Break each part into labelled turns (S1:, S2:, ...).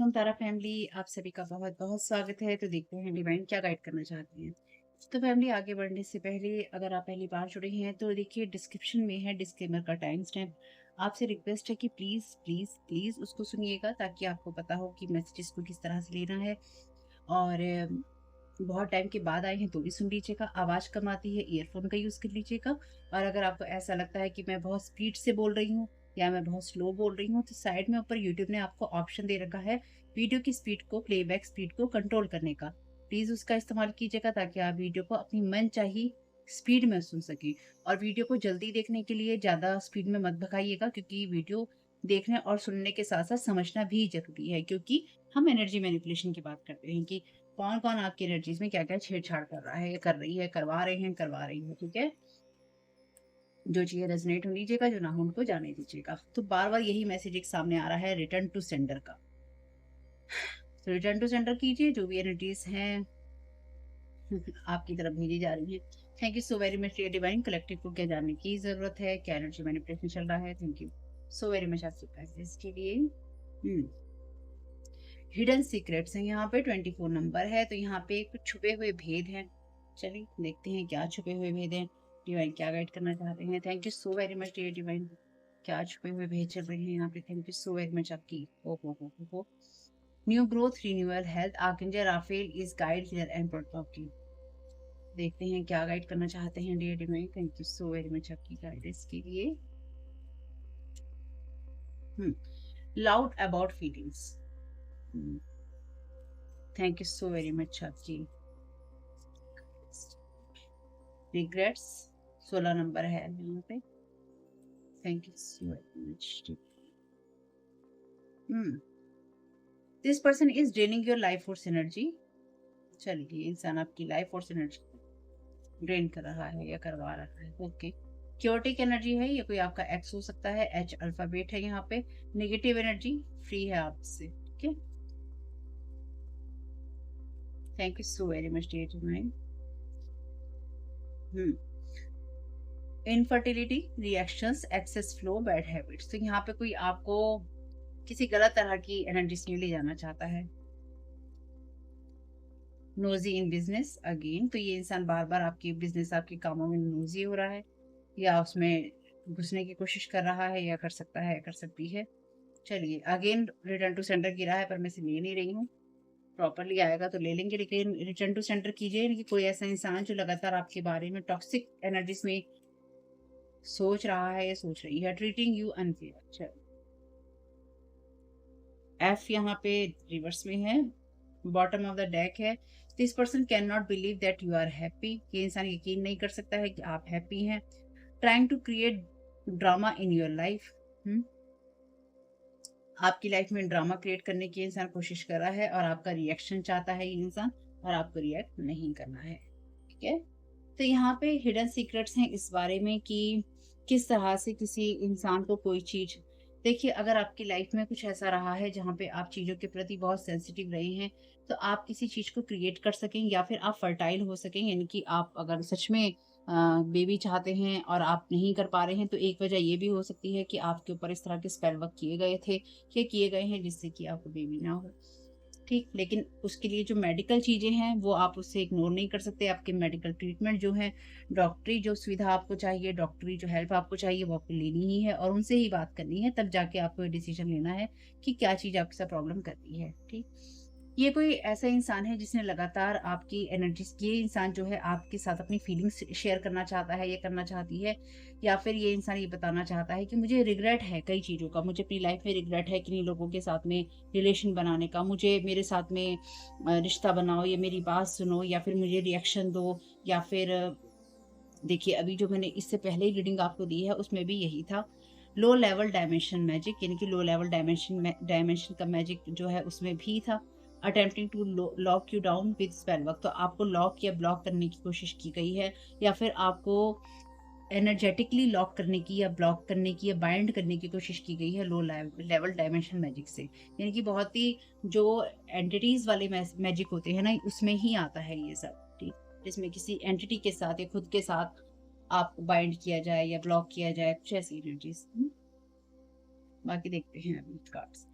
S1: वालेकुम तारा फैमिली, आप सभी का बहुत बहुत स्वागत है। तो देखते हैं डिवाइन क्या गाइड करना चाहते हैं। तो फैमिली आगे बढ़ने से पहले अगर आप पहली बार जुड़े हैं तो देखिए डिस्क्रिप्शन में है डिस्क्लेमर का टाइम स्टैम्प। आपसे रिक्वेस्ट है कि प्लीज़ प्लीज़ प्लीज़ उसको सुनिएगा ताकि आपको पता हो कि मैसेजेस को किस तरह से लेना है। और बहुत टाइम के बाद आए हैं तो भी सुन लीजिएगा। आवाज़ कम आती है ईयरफोन का यूज़ कर लीजिएगा। और अगर आपको ऐसा लगता है कि मैं बहुत स्पीड से बोल रही हूँ या मैं बहुत स्लो बोल रही हूँ तो साइड में ऊपर यूट्यूब ने आपको ऑप्शन दे रखा है वीडियो की स्पीड को, प्लेबैक स्पीड को कंट्रोल करने का। प्लीज़ उसका इस्तेमाल कीजिएगा ताकि आप वीडियो को अपनी मनचाही स्पीड में सुन सकें। और वीडियो को जल्दी देखने के लिए ज़्यादा स्पीड में मत भगाइएगा, क्योंकि वीडियो देखने और सुनने के साथ-साथ समझना भी ज़रूरी है, क्योंकि हम एनर्जी मैनिपुलेशन की बात करते हैं कि कौन-कौन आपकी एनर्जीज़ में क्या-क्या छेड़-छाड़ कर रहा है, या कर रही है, करवा रहे हैं, करवा रही है, ठीक है? जो चीज़ें रेज़ोनेट होने दीजिएगा, जो ना हो उनको जाने दीजिएगा। तो बार-बार यही मैसेज एक सामने आ रहा है रिटर्न टू सेंडर का। तो रिटर्न टू सेंडर कीजिए, जो भी एनर्जीज़ हैं आपकी तरफ भेजी जा रही हैं। Thank you so very much dear divine. Collective को क्या जानने की ज़रूरत है, क्या एनर्जी मैनिपुलेशन चल रहा है? Thank you so very much आपके पैसेज के लिए। हिडन सीक्रेट्स हैं यहाँ पे, 24 नंबर है, तो यहाँ पे कुछ छुपे हुए भेद हैं। चलिए देखते हैं क्या छुपे हुए भेद हैं, डिवाइन क्या गाइड करना चाहते हैं। Thank you so very much dear divine. क्या छुपे हुए भेद चल रहे हैं यहाँ पे? Thank you so very much आपकी। Oh new growth, renewal, health, archangel Raphael is guide here and protecting. देखते हैं क्या गाइड करना चाहते हैं dear divine. Thank you so very much आपकी गाइडेंस के लिए। Loud about feelings. Thank you so very much आपकी। रिग्रेट्स 16 नंबर है यहाँ पे। Thank you so very much. This person is draining your life force energy. चलिए इंसान आपकी लाइफ फोर्स एनर्जी ड्रेन कर रहा है या करवा रहा है। ओके, क्योटिक एनर्जी है, ये कोई आपका एक्स हो सकता है। एच अल्फाबेट है यहाँ पे। नेगेटिव एनर्जी फ्री है आपसे, ठीक है। Thank you so very much dear divine. Infertility, reactions, excess flow, bad habits. तो यहाँ पे कोई आपको किसी गलत तरह की एनर्जी में ले जाना चाहता है। नोजी इन बिजनेस अगेन, तो ये इंसान बार बार आपके बिजनेस, आपके कामों में नोजी हो रहा है या उसमें घुसने की कोशिश कर रहा है, या कर सकता है, कर सकती है। चलिए अगेन रिटर्न टू सेंटर गिरा है, पर मैं इसे ले नहीं रही हूँ। प्रॉपरली आएगा तो ले लेंगे, लेकिन रिटर्न टू सेंटर कीजिए कि कोई ऐसा इंसान जो लगातार आपके बारे में टॉक्सिक एनर्जीज में सोच रहा है या सोच रही है, ट्रीटिंग यू अनफेयर। एफ यहाँ पे रिवर्स में है, बॉटम ऑफ द डेक है। This person can not believe that you are happy, ये इंसान यकीन नहीं कर सकता है कि आप हैप्पी हैं। Trying to create drama in your life, आपकी लाइफ में ड्रामा क्रिएट करने की इंसान कोशिश कर रहा है और आपका रिएक्शन चाहता है ये इंसान, और आपको रिएक्ट नहीं करना है, ठीक है। तो यहाँ पे हिडन सीक्रेट्स हैं इस बारे में कि किस तरह से किसी इंसान को कोई चीज, देखिए अगर आपकी लाइफ में कुछ ऐसा रहा है जहाँ पे आप चीज़ों के प्रति बहुत सेंसिटिव रहे हैं, तो आप किसी चीज़ को क्रिएट कर सकें या फिर आप फर्टाइल हो सकें, यानी कि आप अगर सच में बेबी चाहते हैं और आप नहीं कर पा रहे हैं, तो एक वजह ये भी हो सकती है कि आपके ऊपर इस तरह के स्पेल वर्क किए गए थे या किए गए हैं जिससे कि आपको बेबी ना हो, ठीक। लेकिन उसके लिए जो मेडिकल चीज़ें हैं वो आप उससे इग्नोर नहीं कर सकते। आपके मेडिकल ट्रीटमेंट जो है, डॉक्टरी जो सुविधा आपको चाहिए, डॉक्टरी जो हेल्प आपको चाहिए, वो आपको लेनी ही है और उनसे ही बात करनी है। तब जाके आपको ये डिसीजन लेना है कि क्या चीज़ आपके साथ प्रॉब्लम कर रही है, ठीक। ये कोई ऐसा इंसान है जिसने लगातार आपकी एनर्जीज, ये इंसान जो है आपके साथ अपनी फीलिंग्स शेयर करना चाहता है, ये करना चाहती है, या फिर ये इंसान ये बताना चाहता है कि मुझे रिग्रेट है कई चीज़ों का, मुझे अपनी लाइफ में रिग्रेट है किन्हीं लोगों के साथ में रिलेशन बनाने का, मुझे मेरे साथ में रिश्ता बनाओ या मेरी बात सुनो या फिर मुझे रिएक्शन दो, या फिर देखिए अभी जो मैंने इससे पहले ही रीडिंग आपको दी है उसमें भी यही था। लो लेवल डायमेंशन मैजिक, यानी कि लो लेवल डायमेंशन का मैजिक जो है उसमें भी था। Attempting to lock you down with spell work, तो आपको लॉक या ब्लॉक करने की कोशिश की गई है, या फिर आपको एनर्जेटिकली लॉक करने की या ब्लॉक करने की या बाइंड करने की कोशिश की गई है लो लेवल डायमेंशन मैजिक से। यानी कि बहुत ही जो एंटिटीज वाले मैजिक होते हैं ना, उसमें ही आता है ये सब, ठीक। जिसमें किसी एंटिटी के साथ या खुद के साथ आपको बाइंड किया जाए या ब्लॉक किया जाए, कुछ ऐसी एनर्जीज। बाकी देखते हैं अभी कार्ड्स।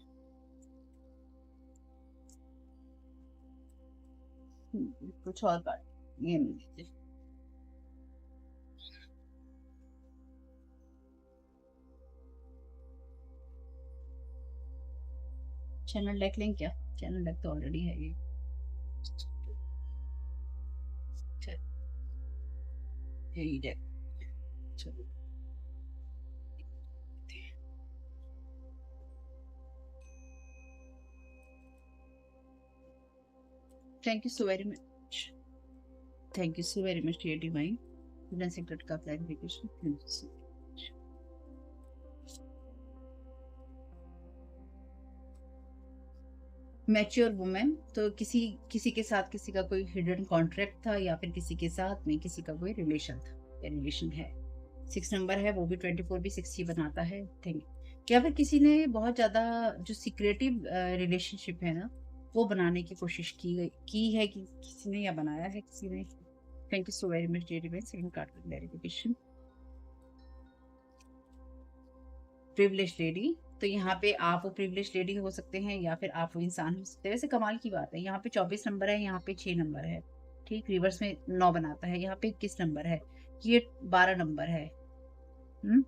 S1: कुछ और कार्ड ये नहीं देते। चैनल डेक लें क्या? चैनल डेक तो ऑलरेडी है ये। यही डेक। चलो thank you so very much. Thank you so very much dear divine. Hidden secret का clarification. Thank you so much. Mature women, तो किसी किसी के साथ किसी का कोई हिडन कॉन्ट्रैक्ट था या फिर किसी के साथ में किसी का कोई रिलेशन था या रिलेशन है। 6 नंबर है, वो भी 24 भी 6 ही बनाता है। Thank you. या फिर किसी ने बहुत ज्यादा जो सिक्रेटिव रिलेशनशिप है ना, वो बनाने की कोशिश की है कि किसी ने या बनाया है किसी ने। Thank you so very much dear divine. Second card का क्लैरिफिकेशन। प्रिविलेज लेडी, तो यहाँ पे आप वो प्रिविलेज लेडी हो सकते हैं या फिर आप वो इंसान हो सकते हैं। वैसे कमाल की बात है, यहाँ पे 24 नंबर है, यहाँ पे 6 नंबर है। ठीक, रिवर्स में 9 बनाता है। यहाँ पे 21 नंबर है, ये 12 नंबर है। हम्म,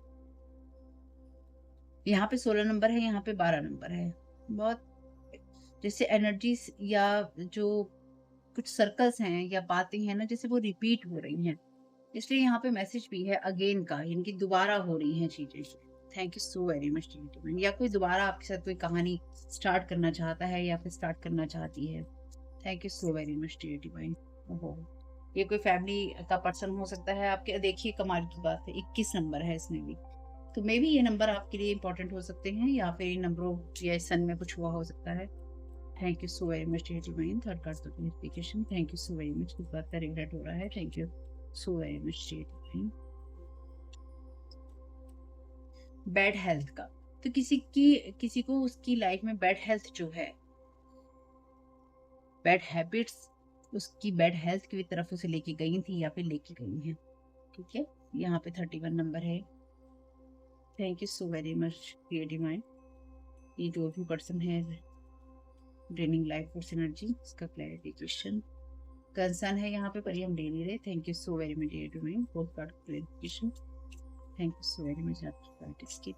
S1: यहाँ पे 16 नंबर है, यहाँ पे 12 नंबर है। बहुत जैसे एनर्जीज या जो कुछ सर्कल्स हैं या बातें हैं ना, जैसे वो रिपीट हो रही हैं। इसलिए यहाँ पे मैसेज भी है अगेन का, इनकी दोबारा हो रही हैं चीजें। Thank you so very much divine. या कोई दोबारा आपके साथ कोई कहानी स्टार्ट करना चाहता है या फिर स्टार्ट करना चाहती है। Thank you so very much divine. ओहो, ये कोई फैमिली का पर्सन हो सकता है आपके। देखिए कमाल की बात है, 21 नंबर है इसमें भी। तो मे बी ये नंबर आपके लिए इंपॉर्टेंट हो सकते हैं या फिर इन नंबरों या सन में कुछ हुआ हो सकता है। Thank you so very much divine. Third card का clarification. Thank you so very much. इस बात का रिग्रेट हो रहा है। Thank you so very much divine. Bad health का, तो किसी को उसकी लाइफ में बैड हेल्थ जो है, बैड हैबिट्स उसकी बैड हेल्थ की तरफ उसे लेके गई थी या फिर लेके गई हैं। ठीक है, यहाँ पे 31 नंबर है। Thank you so very much dear divine. ये जो भी पर्सन है ड्रेनिंग लाइफ फोर्स एनर्जी, इसका क्लैरिफिकेशन कंसर्न है यहाँ पे, पर ये हम ले नहीं रहे। Thank you so very much dear divine. Fourth card clarification. Thank you so very much आपकी पार्टिसिपेट।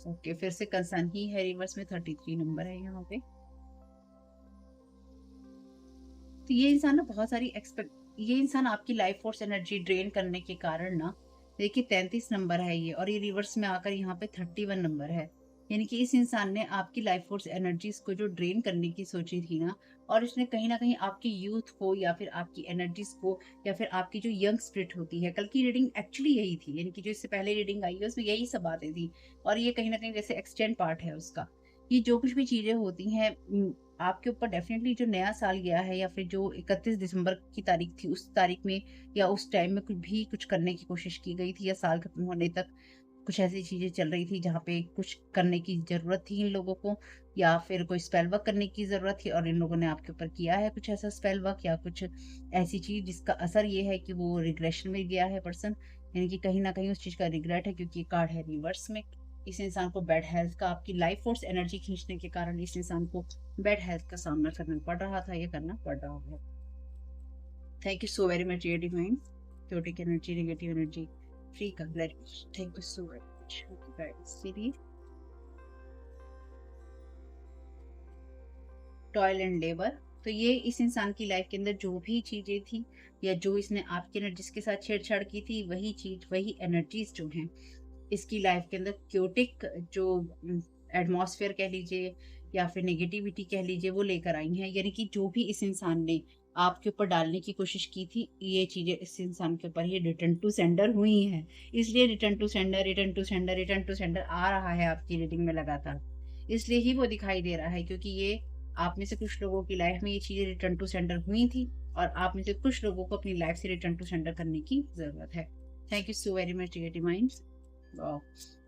S1: ओके, फिर से कंसर्न ही है रिवर्स में। 33 नंबर है यहाँ पे। तो ये इंसान ना बहुत सारी एक्सपेक्ट, ये इंसान आपकी लाइफ फोर्स एनर्जी ड्रेन करने के कारण ना, देखिए 33 नंबर है ये, और ये रिवर्स में आकर यहाँ पे 31 नंबर है। यानी कि इस इंसान ने आपकी लाइफ फोर्स एनर्जीज को जो ड्रेन करने की सोची थी ना, और इसने कहीं ना कहीं आपकी यूथ को या फिर आपकी एनर्जीज को या फिर आपकी जो यंग स्पिरिट होती है, कल की रीडिंग एक्चुअली यही थी, यानी कि जो इससे पहले रीडिंग आई है उसमें यही सब बातें थी, और ये कहीं ना कहीं जैसे एक्सटेंड पार्ट है उसका। ये जो कुछ भी चीजें होती हैं आपके ऊपर, डेफिनेटली जो नया साल गया है या फिर जो 31 दिसंबर की तारीख थी, उस तारीख में या उस टाइम में कुछ करने की कोशिश की गई थी, या साल खत्म होने तक कुछ ऐसी चीजें चल रही थी जहाँ पे कुछ करने की जरूरत थी इन लोगों को, या फिर कोई स्पेल वर्क करने की जरूरत थी, और इन लोगों ने आपके ऊपर किया है कुछ ऐसा स्पेल वर्क या कुछ ऐसी चीज जिसका असर ये है कि वो रिग्रेशन में गया है पर्सन। यानी कि कहीं ना कहीं उस चीज का रिग्रेट है, क्योंकि ये कार्ड है रिवर्स में। इस इंसान को बैड हेल्थ का, आपकी लाइफ फोर्स एनर्जी खींचने के कारण इस इंसान को बैड हेल्थ का सामना करना पड़ रहा था, ये करना पड़ रहा है। Thank you so very much dear divine. Chaotic energy, negative energy free का clarification. Thank you so very much guys. मेरी टॉयल एंड लेबर, तो ये इस इंसान की लाइफ के अंदर जो भी चीजें थी या जो इसने आपकी एनर्जीज के साथ छेड़छाड़ की थी, वही चीज वही एनर्जीज जो हैं इसकी लाइफ के अंदर क्योटिक जो एटमॉस्फेयर कह लीजिए या फिर नेगेटिविटी कह लीजिए, वो लेकर आई हैं। यानी कि जो भी इस इंसान ने आपके ऊपर डालने की कोशिश की थी, ये चीजें इस इंसान के ऊपर ही रिटर्न टू सेंडर हुई हैं। इसलिए return to sender, return to sender, return to sender आ रहा है आपकी रीडिंग में लगातार। इसलिए ही वो दिखाई दे रहा है, क्योंकि ये आप में से कुछ लोगों की लाइफ में ये चीजें रिटर्न टू सेंडर हुई थी, और आप में से कुछ लोगों को अपनी लाइफ से रिटर्न टू सेंडर करने की जरूरत है। Thank you so very much dear divine.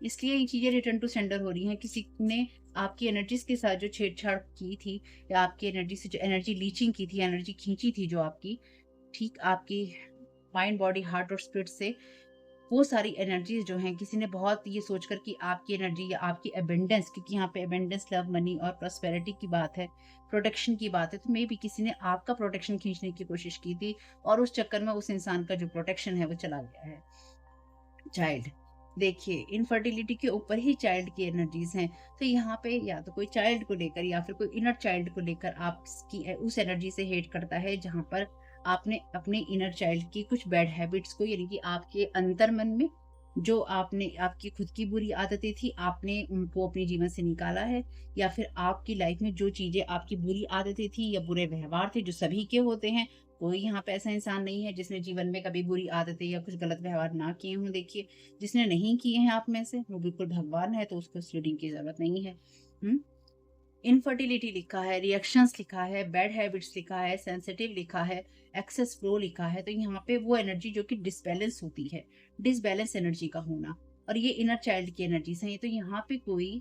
S1: इसलिए ये चीजें रिटर्न टू सेंडर हो रही हैं। किसी ने आपकी एनर्जीज के साथ जो छेड़छाड़ की थी, या आपकी एनर्जी से जो एनर्जी लीचिंग की थी, एनर्जी खींची थी जो आपकी, ठीक आपकी माइंड बॉडी हार्ट और स्पिरिट से, वो सारी एनर्जीज जो हैं, किसी ने बहुत ये सोचकर कि आपकी एनर्जी या आपकी एबेंडेंस, क्योंकि यहाँ पे एबेंडेंस, लव, मनी और प्रॉस्पेरिटी की बात है, प्रोटेक्शन की बात है, तो मे बी किसी ने आपका प्रोटेक्शन खींचने की कोशिश की थी और उस चक्कर में उस इंसान का जो प्रोटेक्शन है वो चला गया है। चाइल्ड, देखिए इनफर्टिलिटी के ऊपर ही चाइल्ड की एनर्जीज हैं, तो यहाँ पे या तो कोई चाइल्ड को लेकर या फिर कोई इनर चाइल्ड को लेकर आपकी उस एनर्जी से हेट करता है, जहाँ पर आपने अपने इनर चाइल्ड की कुछ बैड हैबिट्स को, यानी कि आपके अंतर मन में जो आपने आपकी खुद की बुरी आदतें थी, आपने उनको अपने जीवन से निकाला है, या फिर आपकी लाइफ में जो चीजें आपकी बुरी आदतें थी या बुरे व्यवहार थे जो सभी के होते हैं, कोई यहाँ पे ऐसा इंसान नहीं है जिसने जीवन में कभी बुरी आदतें या कुछ गलत व्यवहार ना किए हों। देखिए, जिसने नहीं किए हैं आप में से, वो बिल्कुल भगवान है, तो उसको उस रीडिंग की ज़रूरत नहीं है। हुँ? इनफर्टिलिटी लिखा है, रिएक्शंस लिखा है, बैड हैबिट्स लिखा है, सेंसिटिव लिखा है, एक्सेस फ्लो लिखा है, तो यहाँ पे वो एनर्जी जो कि डिसबैलेंस होती है, डिसबैलेंस एनर्जी का होना, और ये इनर चाइल्ड की एनर्जीज़ हैं। तो यहाँ पे कोई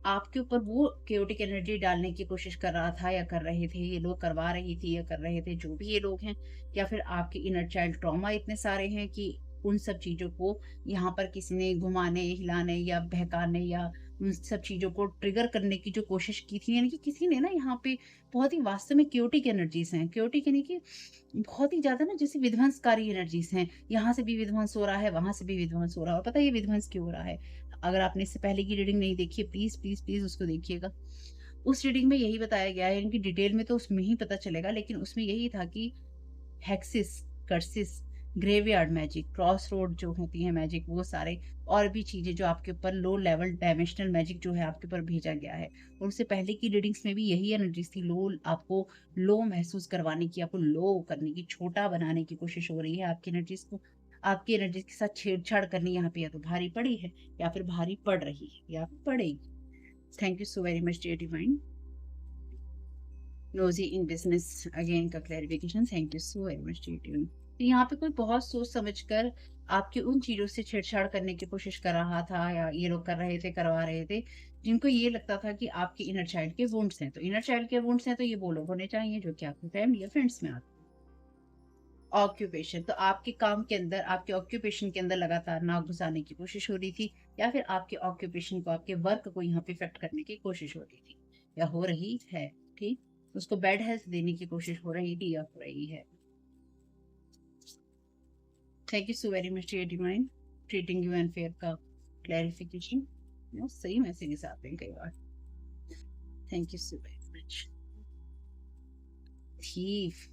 S1: आपके ऊपर वो केओटिक एनर्जी डालने की कोशिश कर रहा था या कर रहे थे, ये लोग करवा रही थी या कर रहे थे, जो भी ये लोग हैं, या फिर आपके इनर चाइल्ड ट्रॉमा इतने सारे हैं कि उन सब चीज़ों को यहाँ पर किसी ने घुमाने, हिलाने या बहकाने या उन सब चीज़ों को ट्रिगर करने की जो कोशिश की थी, यानी कि किसी ने ना यहाँ पे बहुत ही वास्तव में केओटिक एनर्जीज़ हैं। केओटिक यानी कि बहुत ही ज़्यादा ना जैसे विध्वंसकारी एनर्जीज़ हैं। यहाँ से भी विध्वंस हो रहा है, वहाँ से भी विध्वंस हो रहा है, और पता है ये विध्वंस क्यों हो रहा है? अगर आपने इससे पहले की रीडिंग नहीं देखी है, प्लीज़, प्लीज़, प्लीज़ उसको देखिएगा। उस रीडिंग में यही बताया गया है, इनकी डिटेल में तो उसमें ही पता चलेगा, लेकिन उसमें यही था कि हेक्सिस, curses, graveyard magic, cross road जो होती है मैजिक, वो सारे और भी चीज़ें जो आपके ऊपर लो लेवल डायमेंशनल मैजिक जो है आपके ऊपर भेजा गया है। उससे पहले की रीडिंग्स में भी यही एनर्जीज़ थी, लो आपको लो महसूस करवाने की, आपको लो करने की, छोटा बनाने की कोशिश हो रही है आपकी एनर्जीज़ को। आपकी एनर्जीज़ के साथ छेड़छाड़ करनी यहाँ पे या तो भारी पड़ी है या फिर भारी पड़ रही है या पड़ेगी। Thank you so very much dear divine. Nosy in business again का clarification, thank you so very much dear. तो यहाँ पे कोई बहुत सोच समझकर आपकी उन चीज़ों से छेड़छाड़ करने की कोशिश कर रहा था, या ये लोग कर रहे थे, करवा रहे थे, जिनको ये लगता था कि आपके इनर चाइल्ड के वुंड्स हैं। तो इनर चाइल्ड के वुंड्स हैं तो ये वो लोग होने चाहिए जो कि आपकी फैमिली या फ्रेंड्स में आते हैं। ऑक्यूपेशन, तो आपके काम के अंदर, आपके ऑक्यूपेशन के अंदर लगातार नाक घुसाने की कोशिश हो रही थी, या फिर आपके ऑक्यूपेशन को, आपके वर्क को यहाँ पे इफ़ेक्ट करने की कोशिश हो रही थी या हो रही है, ठीक? उसको बैड हेल्थ देने की कोशिश हो रही थी या हो रही है। Thank you so very much dear divine, treating you unfair का क्लैरिफिकेशन। सही मैसेजेस आते हैं कई बार। Thank you so very much. Thief,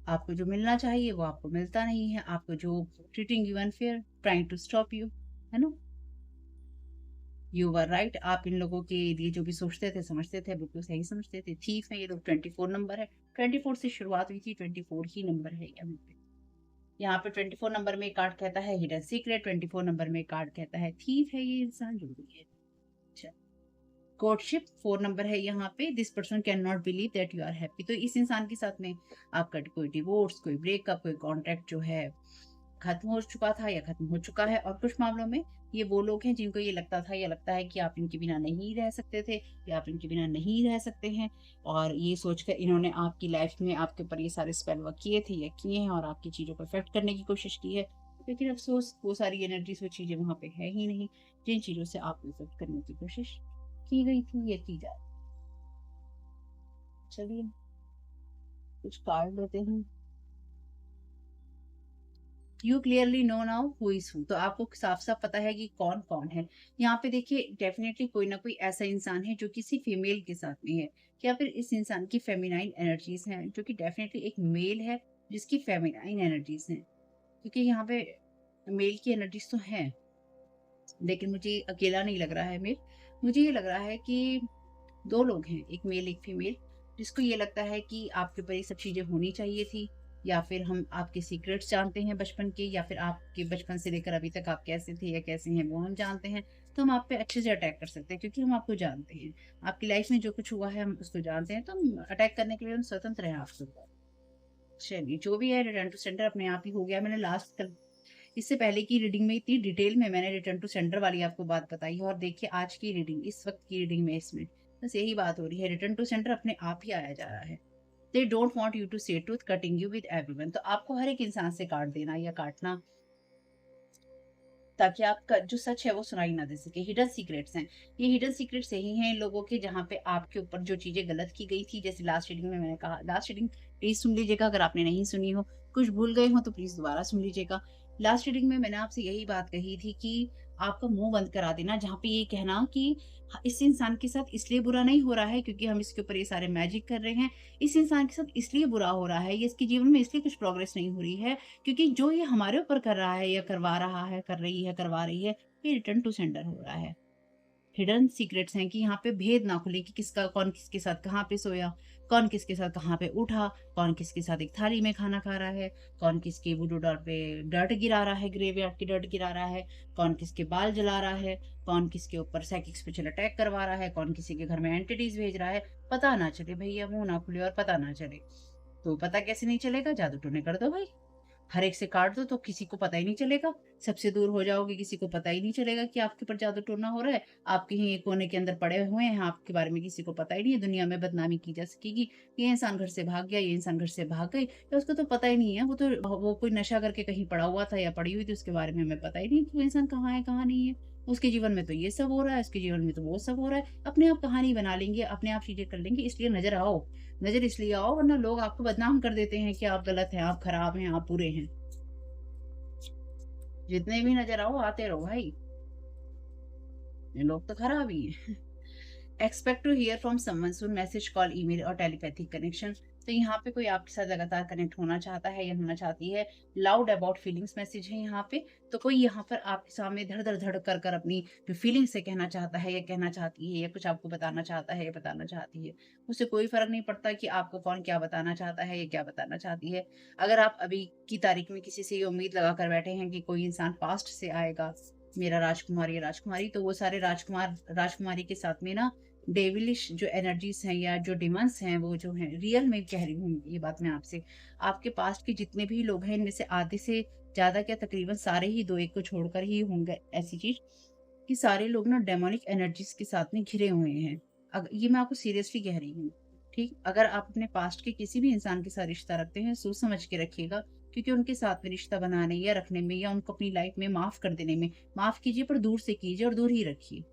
S1: आपको जो मिलना चाहिए वो आपको मिलता नहीं है, आपको जो treating you unfair, trying to stop you, है ना? यू वर राइट, आप इन लोगों के लिए जो भी सोचते थे, समझते थे, बिल्कुल सही समझते थे। थीफ है ये लोग, 24 नंबर है, 24 से शुरुआत हुई थी, 24 ही नंबर है यहाँ पे। यहाँ पे 24 नंबर में कार्ड कहता है हिडन सीक्रेट, 24 नंबर में कार्ड कहता है थीफ है ये इंसान, जो भी है। अच्छा, कोर्टशिप 4 नंबर है यहाँ पे, this person can not believe that you are happy, तो इस इंसान के साथ में आपका कोई डिवोर्स, कोई ब्रेकअप, कोई कॉन्ट्रैक्ट जो है खत्म हो चुका था या खत्म हो चुका है, और कुछ मामलों में ये वो लोग हैं जिनको ये लगता था या लगता है कि आप इनके बिना नहीं रह सकते थे, या आप इनके बिना नहीं रह सकते हैं, और ये सोचकर इन्होंने आपकी लाइफ में आपके ऊपर ये सारे स्पेल वर्क किए थे या किए हैं, और आपकी चीज़ों को इफेक्ट करने की कोशिश की है, लेकिन अफसोस वो सारी एनर्जीज, वो चीज़ें वहाँ पे है ही नहीं जिन चीज़ों से आप इफेक्ट करने की कोशिश की गई थी या की जा। चलिए कुछ कार्ड लेते हैं। You clearly know now who is who, तो आपको साफ साफ पता है कि कौन कौन है। यहाँ पे देखिए डेफिनेटली कोई ना कोई ऐसा इंसान है जो किसी फीमेल के साथ में है, या फिर इस इंसान की फेमिनाइन एनर्जीज हैं, जो कि डेफिनेटली एक मेल है जिसकी फेमिनाइन एनर्जीज हैं, क्योंकि यहाँ पे मेल की एनर्जीज तो हैं, लेकिन मुझे अकेला नहीं लग रहा है मेल। मुझे ये लग रहा है कि दो लोग हैं, एक मेल एक फीमेल, जिसको ये लगता है कि आपके ऊपर ये सब चीज़ें होनी चाहिए थी, या फिर हम आपके सीक्रेट्स जानते हैं बचपन के, या फिर आपके बचपन से लेकर अभी तक आप कैसे थे या कैसे हैं वो हम जानते हैं, तो हम आप पे अच्छे से अटैक कर सकते हैं क्योंकि हम आपको जानते हैं। आपकी लाइफ में जो कुछ हुआ है हम उसको जानते हैं, तो हम अटैक करने के लिए हम स्वतंत्र हैं आपके ऊपर। चलिए जो भी है, रिटर्न टू सेंटर अपने आप ही हो गया। मैंने लास्ट इससे पहले की रीडिंग में इतनी डिटेल में मैंने रिटर्न टू सेंटर वाली आपको बात बताई है, और देखिए आज की रीडिंग, इस वक्त की रीडिंग में इसमें बस यही बात हो रही है, रिटर्न टू सेंटर अपने आप ही आया जा रहा है। They don't want you to say truth, cutting you with everyone, तो आपको हर एक इंसान से काट देना या काटना ताकि आपका जो सच है वो सुनाई ना दे सके। हिडन सीक्रेट्स हैं। ये हिडन सीक्रेट्स यही हैं लोगों के, जहाँ पे आपके ऊपर जो चीज़ें गलत की गई थी, जैसे लास्ट रीडिंग में मैंने कहा, लास्ट रीडिंग प्लीज़ सुन लीजिएगा अगर आपने नहीं सुनी हो, कुछ भूल गए हो तो प्लीज़ दोबारा सुन लीजिएगा। लास्ट रीडिंग में मैंने आपसे यही बात कही थी कि आपका मुँह बंद करा देना, जहाँ पे ये कहना कि इस इंसान के साथ इसलिए बुरा नहीं हो रहा है क्योंकि हम इसके ऊपर ये सारे मैजिक कर रहे हैं। इस इंसान के साथ इसलिए बुरा हो रहा है, ये इसके जीवन में इसलिए कुछ प्रोग्रेस नहीं हो रही है, क्योंकि जो ये हमारे ऊपर कर रहा है या करवा रहा है, कर रही है, करवा रही है, ये रिटर्न टू सेंडर हो रहा है। हिडन सीक्रेट्स हैं कि यहाँ पे भेद ना खुले कि किसका कौन किसके साथ कहाँ पे सोया, कौन किसके साथ कहाँ पे उठा, कौन किसके साथ एक थाली में खाना खा रहा है, कौन किसके वुडू डॉल पे डर्ट गिरा रहा है, ग्रेवयार्ड की डर्ट गिरा रहा है, कौन किसके बाल जला रहा है, कौन किसके ऊपर साइकिक स्पिरिचुअल अटैक करवा रहा है, कौन किसी के घर में एंटिटीज भेज रहा है। पता ना चले भैया, मुंह ना खुले और पता ना चले। तो पता कैसे नहीं चलेगा? जादू टोने कर दो भाई। हर एक से काट दो तो किसी को पता ही नहीं चलेगा। सबसे दूर हो जाओगे, किसी को पता ही नहीं चलेगा कि आपके ऊपर जादू टोना हो रहा है। आपके ही एक कोने के अंदर पड़े हुए हैं, आपके बारे में किसी को पता ही नहीं है। दुनिया में बदनामी की जा सकेगी, ये इंसान घर से भाग गया, ये इंसान घर से भाग गई, या उसको तो पता ही नहीं है। वो कोई नशा करके कहीं पड़ा हुआ था या पड़ी हुई थी, उसके बारे में हमें पता ही नहीं कि वो इंसान कहाँ है, कहाँ नहीं है। उसके जीवन में तो ये सब हो रहा है, उसके जीवन में तो वो सब हो रहा है। अपने आप कहानी बना लेंगे, अपने आप चीज़ें कर लेंगे, इसलिए नज़र आओ। नज़र इसलिए आओ वरना लोग आपको बदनाम कर देते हैं कि आप गलत हैं, आप खराब हैं, आप बुरे हैं। जितने भी नज़र आओ, आते रहो भाई, ये लोग तो खराब ही हैं। Expect to hear from someone soon, message, call, email और टेलीपैथिक कनेक्शन। तो यहाँ पे कोई आपके साथ लगातार कनेक्ट होना चाहता है या होना चाहती है। लाउड अबाउट फीलिंग्स मैसेज है यहाँ पे। तो कोई यहाँ पर आपके सामने धड़ धड़ धड़ कर कर अपनी जो फीलिंग्स है कहना चाहता है या कहना चाहती है, या कुछ आपको बताना चाहता है या बताना चाहती है। उससे कोई फर्क नहीं पड़ता कि आपको कौन क्या बताना चाहता है या क्या बताना चाहती है। अगर आप अभी की तारीख में किसी से ये उम्मीद लगा कर बैठे हैं कि कोई इंसान पास्ट से आएगा, मेरा राजकुमार या राजकुमारी, तो वो सारे राजकुमार राजकुमारी के साथ में ना डेविलिश जो एनर्जीज हैं या जो डिमंस हैं, वो जो हैं रियल में कह रही हूँ ये बात मैं आपसे। आपके पास्ट के जितने भी लोग हैं, इनमें से आधे से ज़्यादा क्या तकरीबन सारे ही, 2-1 को छोड़कर ही होंगे ऐसी चीज़, कि सारे लोग ना डेमोनिक एनर्जीज के साथ में घिरे हुए हैं। ये मैं आपको सीरियसली कह रही हूँ, ठीक? अगर आप अपने पास्ट के किसी भी इंसान के साथ रिश्ता रखते हैं, सोच समझ के रखिएगा, क्योंकि उनके साथ में रिश्ता बनाने या रखने में या उनको अपनी लाइफ में माफ़ कर देने में, माफ़ कीजिए पर दूर से कीजिए और दूर ही रखिए।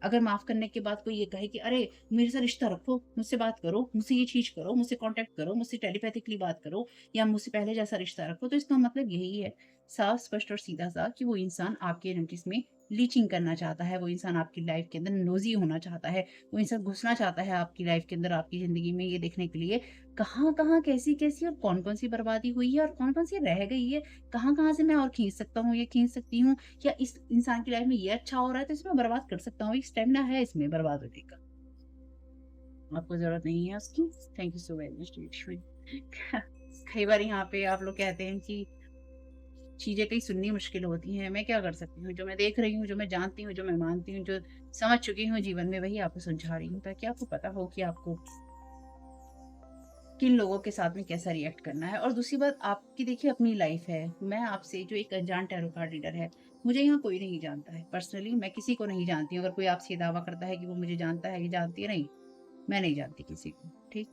S1: अगर माफ़ करने के बाद कोई ये कहे कि अरे! मेरे से रिश्ता रखो, मुझसे बात करो, मुझसे ये चीज़ करो, मुझसे कॉन्टैक्ट करो, मुझसे टेलीपैथिकली बात करो या मुझसे पहले जैसा रिश्ता रखो, तो इसका मतलब यही है, साफ, स्पष्ट और सीधा-सा, कि वो इंसान आपकी एनर्जीज़ में लीचिंग करना चाहता है, वो इंसान आपकी लाइफ़ के अंदर नोज़ी होना चाहता है, वो इंसान घुसना चाहता है आपकी लाइफ़ के अंदर, आपकी ज़िंदगी में, ये देखने के लिए कहाँ-कहाँ, कैसी-कैसी और कौन-कौन सी बर्बादी हुई है और कौन-कौन सी रह गई है, कहाँ-कहाँ से मैं और खींच सकता हूँ या खींच सकती हूँ, या इस इंसान की लाइफ में ये अच्छा हो रहा है तो इसमें बर्बाद कर सकता हूँ, एक स्टेमिना है इसमें बर्बाद होने का। आपको ज़रूरत नहीं है उसकी। Thank you so very much. कई बार यहाँ पे आप लोग कहते हैं कि चीज़ें कहीं सुननी मुश्किल होती हैं, मैं क्या कर सकती हूँ? जो मैं देख रही हूँ, जो मैं जानती हूँ, जो मैं मानती हूँ, जो समझ चुकी हूँ जीवन में, वही आपको समझा रही हूँ, ताकि आपको पता हो कि आपको किन लोगों के साथ में कैसा रिएक्ट करना है। और दूसरी बात, आपकी देखिए अपनी लाइफ है। मैं आपसे जो एक अनजान टैरो कार्ड रीडर है, मुझे यहाँ कोई नहीं जानता है। पर्सनली मैं किसी को नहीं जानती हूँ। अगर कोई आपसे ये दावा करता है कि वो मुझे जानता है या जानती है, नहीं, मैं नहीं जानती किसी को, ठीक?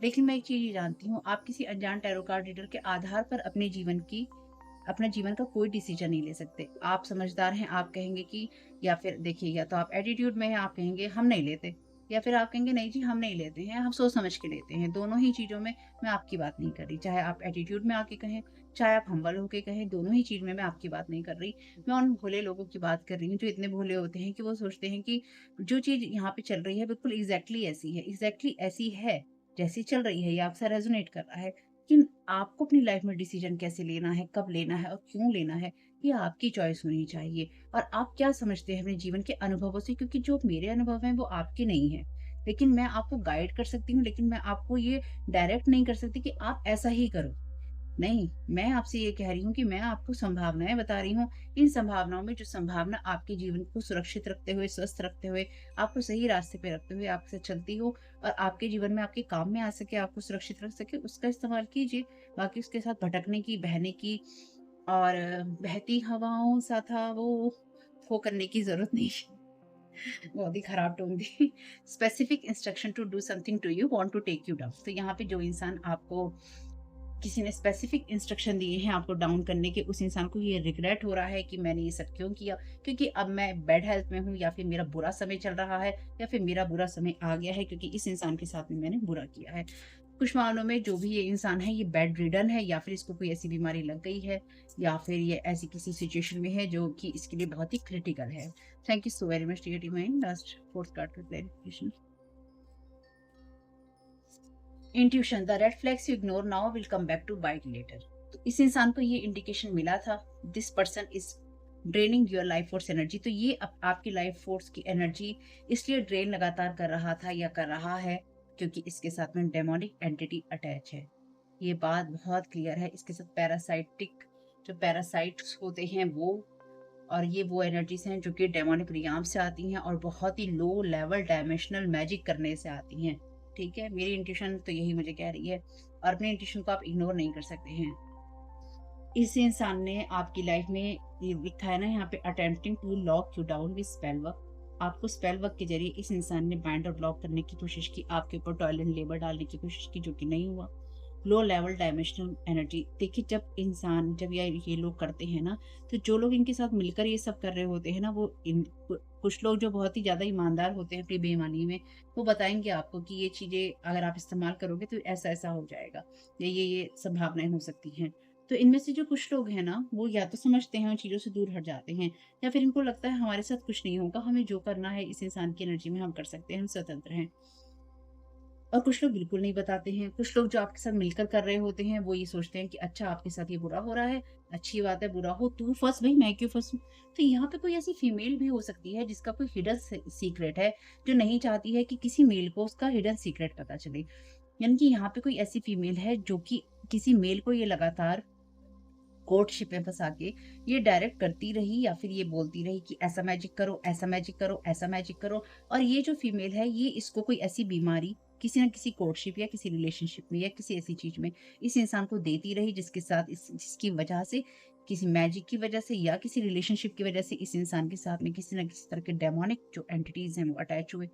S1: लेकिन मैं एक चीज़ ये जानती हूँ, आप किसी अनजान टैरो कार्ड रीडर के आधार पर अपने जीवन का कोई डिसीजन नहीं ले सकते। आप समझदार हैं, आप कहेंगे कि, या फिर देखिए, या तो आप एटीट्यूड में हैं, आप कहेंगे हम नहीं लेते, या फिर आप कहेंगे नहीं जी हम नहीं लेते हैं, हम सोच समझ के लेते हैं। दोनों ही चीज़ों में मैं आपकी बात नहीं कर रही। चाहे आप एटीट्यूड में आके कहें, चाहे आप हम्बल होके कहें, दोनों ही चीज़ में मैं आपकी बात नहीं कर रही। मैं उन भोले लोगों की बात कर रही हूँ जो इतने भोले होते हैं कि वो सोचते हैं कि जो चीज़ यहाँ पे चल रही है बिल्कुल एग्ज़ैक्टली ऐसी है, एग्ज़ैक्टली ऐसी है, जैसी चल रही है, ये आपसे रेज़ोनेट कर रहा है। लेकिन आपको अपनी लाइफ में डिसीजन कैसे लेना है, कब लेना है और क्यों लेना है, ये आपकी चॉइस होनी चाहिए। और आप क्या समझते हैं अपने जीवन के अनुभवों से, क्योंकि जो मेरे अनुभव हैं वो आपके नहीं हैं। लेकिन मैं आपको गाइड कर सकती हूँ, लेकिन मैं आपको ये डायरेक्ट नहीं कर सकती कि आप ऐसा ही करो। नहीं, मैं आपसे ये कह रही हूँ कि मैं आपको संभावनाएँ बता रही हूँ। इन संभावनाओं में जो संभावना आपके जीवन को सुरक्षित रखते हुए, स्वस्थ रखते हुए, आपको सही रास्ते पे रखते हुए, आपके साथ चलती हो और आपके जीवन में आपके काम में आ सके, आपको सुरक्षित रख सके, उसका इस्तेमाल कीजिए। बाकी उसके साथ भटकने की, बहने की और बहती हवाओं सा था वो करने की ज़रूरत नहीं है। बहुत ही खराब टोन दी। Specific instruction to do something to you, want to take you down. तो यहाँ पे जो इंसान आपको किसी ने स्पेसिफिक इंस्ट्रक्शन दिए हैं आपको डाउन करने के, उस इंसान को ये रिग्रेट हो रहा है कि मैंने ये सब क्यों किया, क्योंकि अब मैं बैड हेल्थ में हूँ, या फिर मेरा बुरा समय चल रहा है, या फिर मेरा बुरा समय आ गया है क्योंकि इस इंसान के साथ में मैंने बुरा किया है। कुछ मामलों में जो भी ये इंसान है ये बेड रिडन है, या फिर इसको कोई ऐसी बीमारी लग गई है, या फिर ये ऐसी किसी सिचुएशन में है जो कि इसके लिए बहुत ही क्रिटिकल है। Thank you so very much dear team. Last fourth card का clarification. Intuition, the red flags you ignore now will come back to bite later. तो इस इंसान को ये इंडिकेशन मिला था, this person is draining your life force energy. तो ये आपकी लाइफ फोर्स की एनर्जी इसलिए ड्रेन लगातार कर रहा था या कर रहा है क्योंकि इसके साथ में डेमोनिक एंटिटी अटैच है। ये बात बहुत क्लियर है। इसके साथ पैरासाइटिक, जो पैरासाइट्स होते हैं वो, और ये वो एनर्जीज हैं जो कि डेमोनिक रियाम से आती हैं और बहुत ही लो लेवल डायमेंशनल मैजिक करने से आती हैं। ठीक है, मेरी इंट्यूशन तो यही मुझे कह रही है, और अपनी इंट्यूशन को आप इग्नोर नहीं कर सकते हैं। इस इंसान ने आपकी लाइफ में, ये लिखा है ना यहाँ पे, attempting to lock you down with spell work. आपको स्पेल वर्क के जरिए इस इंसान ने बाइंड और लॉक करने की कोशिश की, आपके ऊपर टॉयलेट लेबर डालने की कोशिश की, जो कि नहीं हुआ। लो लेवल डायमेंशनल एनर्जी, देखिए जब ये लोग करते हैं ना, तो जो लोग इनके साथ मिलकर ये सब कर रहे होते हैं ना, वो कुछ लोग जो बहुत ही ज्यादा ईमानदार होते हैं अपनी बेईमानी में, वो बताएंगे आपको कि ये चीजें अगर आप इस्तेमाल करोगे तो ऐसा ऐसा हो जाएगा, या ये संभावनाएं हो सकती हैं। तो इनमें से जो कुछ लोग हैं ना, वो या तो समझते हैं उन चीज़ों से दूर हट जाते हैं, या फिर इनको लगता है हमारे साथ कुछ नहीं होगा, हमें जो करना है इस इंसान की एनर्जी में हम कर सकते हैं, हम स्वतंत्र हैं। और कुछ लोग बिल्कुल नहीं बताते हैं। कुछ लोग जो आपके साथ मिलकर कर रहे होते हैं, वो ये सोचते हैं कि अच्छा आपके साथ ये बुरा हो रहा है, अच्छी बात है, बुरा हो तू फँस भई, मैं क्यों फँसूँ? तो यहाँ पे कोई ऐसी फीमेल भी हो सकती है जिसका कोई हिडन सीक्रेट है, जो नहीं चाहती है कि किसी मेल को उसका हिडन सीक्रेट पता चले। यानी कि यहाँ पे कोई ऐसी फीमेल है जो कि किसी मेल को ये लगातार कोर्टशिप में फँसा के ये डायरेक्ट करती रही, या फिर ये बोलती रही कि ऐसा मैजिक करो, ऐसा मैजिक करो, ऐसा मैजिक करो। और ये जो फीमेल है, ये इसको कोई ऐसी बीमारी किसी न किसी कोर्टशिप या किसी रिलेशनशिप में या किसी ऐसी चीज़ में इस इंसान को देती रही, जिसके साथ जिसकी वजह से, किसी मैजिक की वजह से या किसी रिलेशनशिप की वजह से इस इंसान के साथ में किसी न किसी तरह के डेमोनिक जो एंटिटीज़ हैं वो अटैच हुए।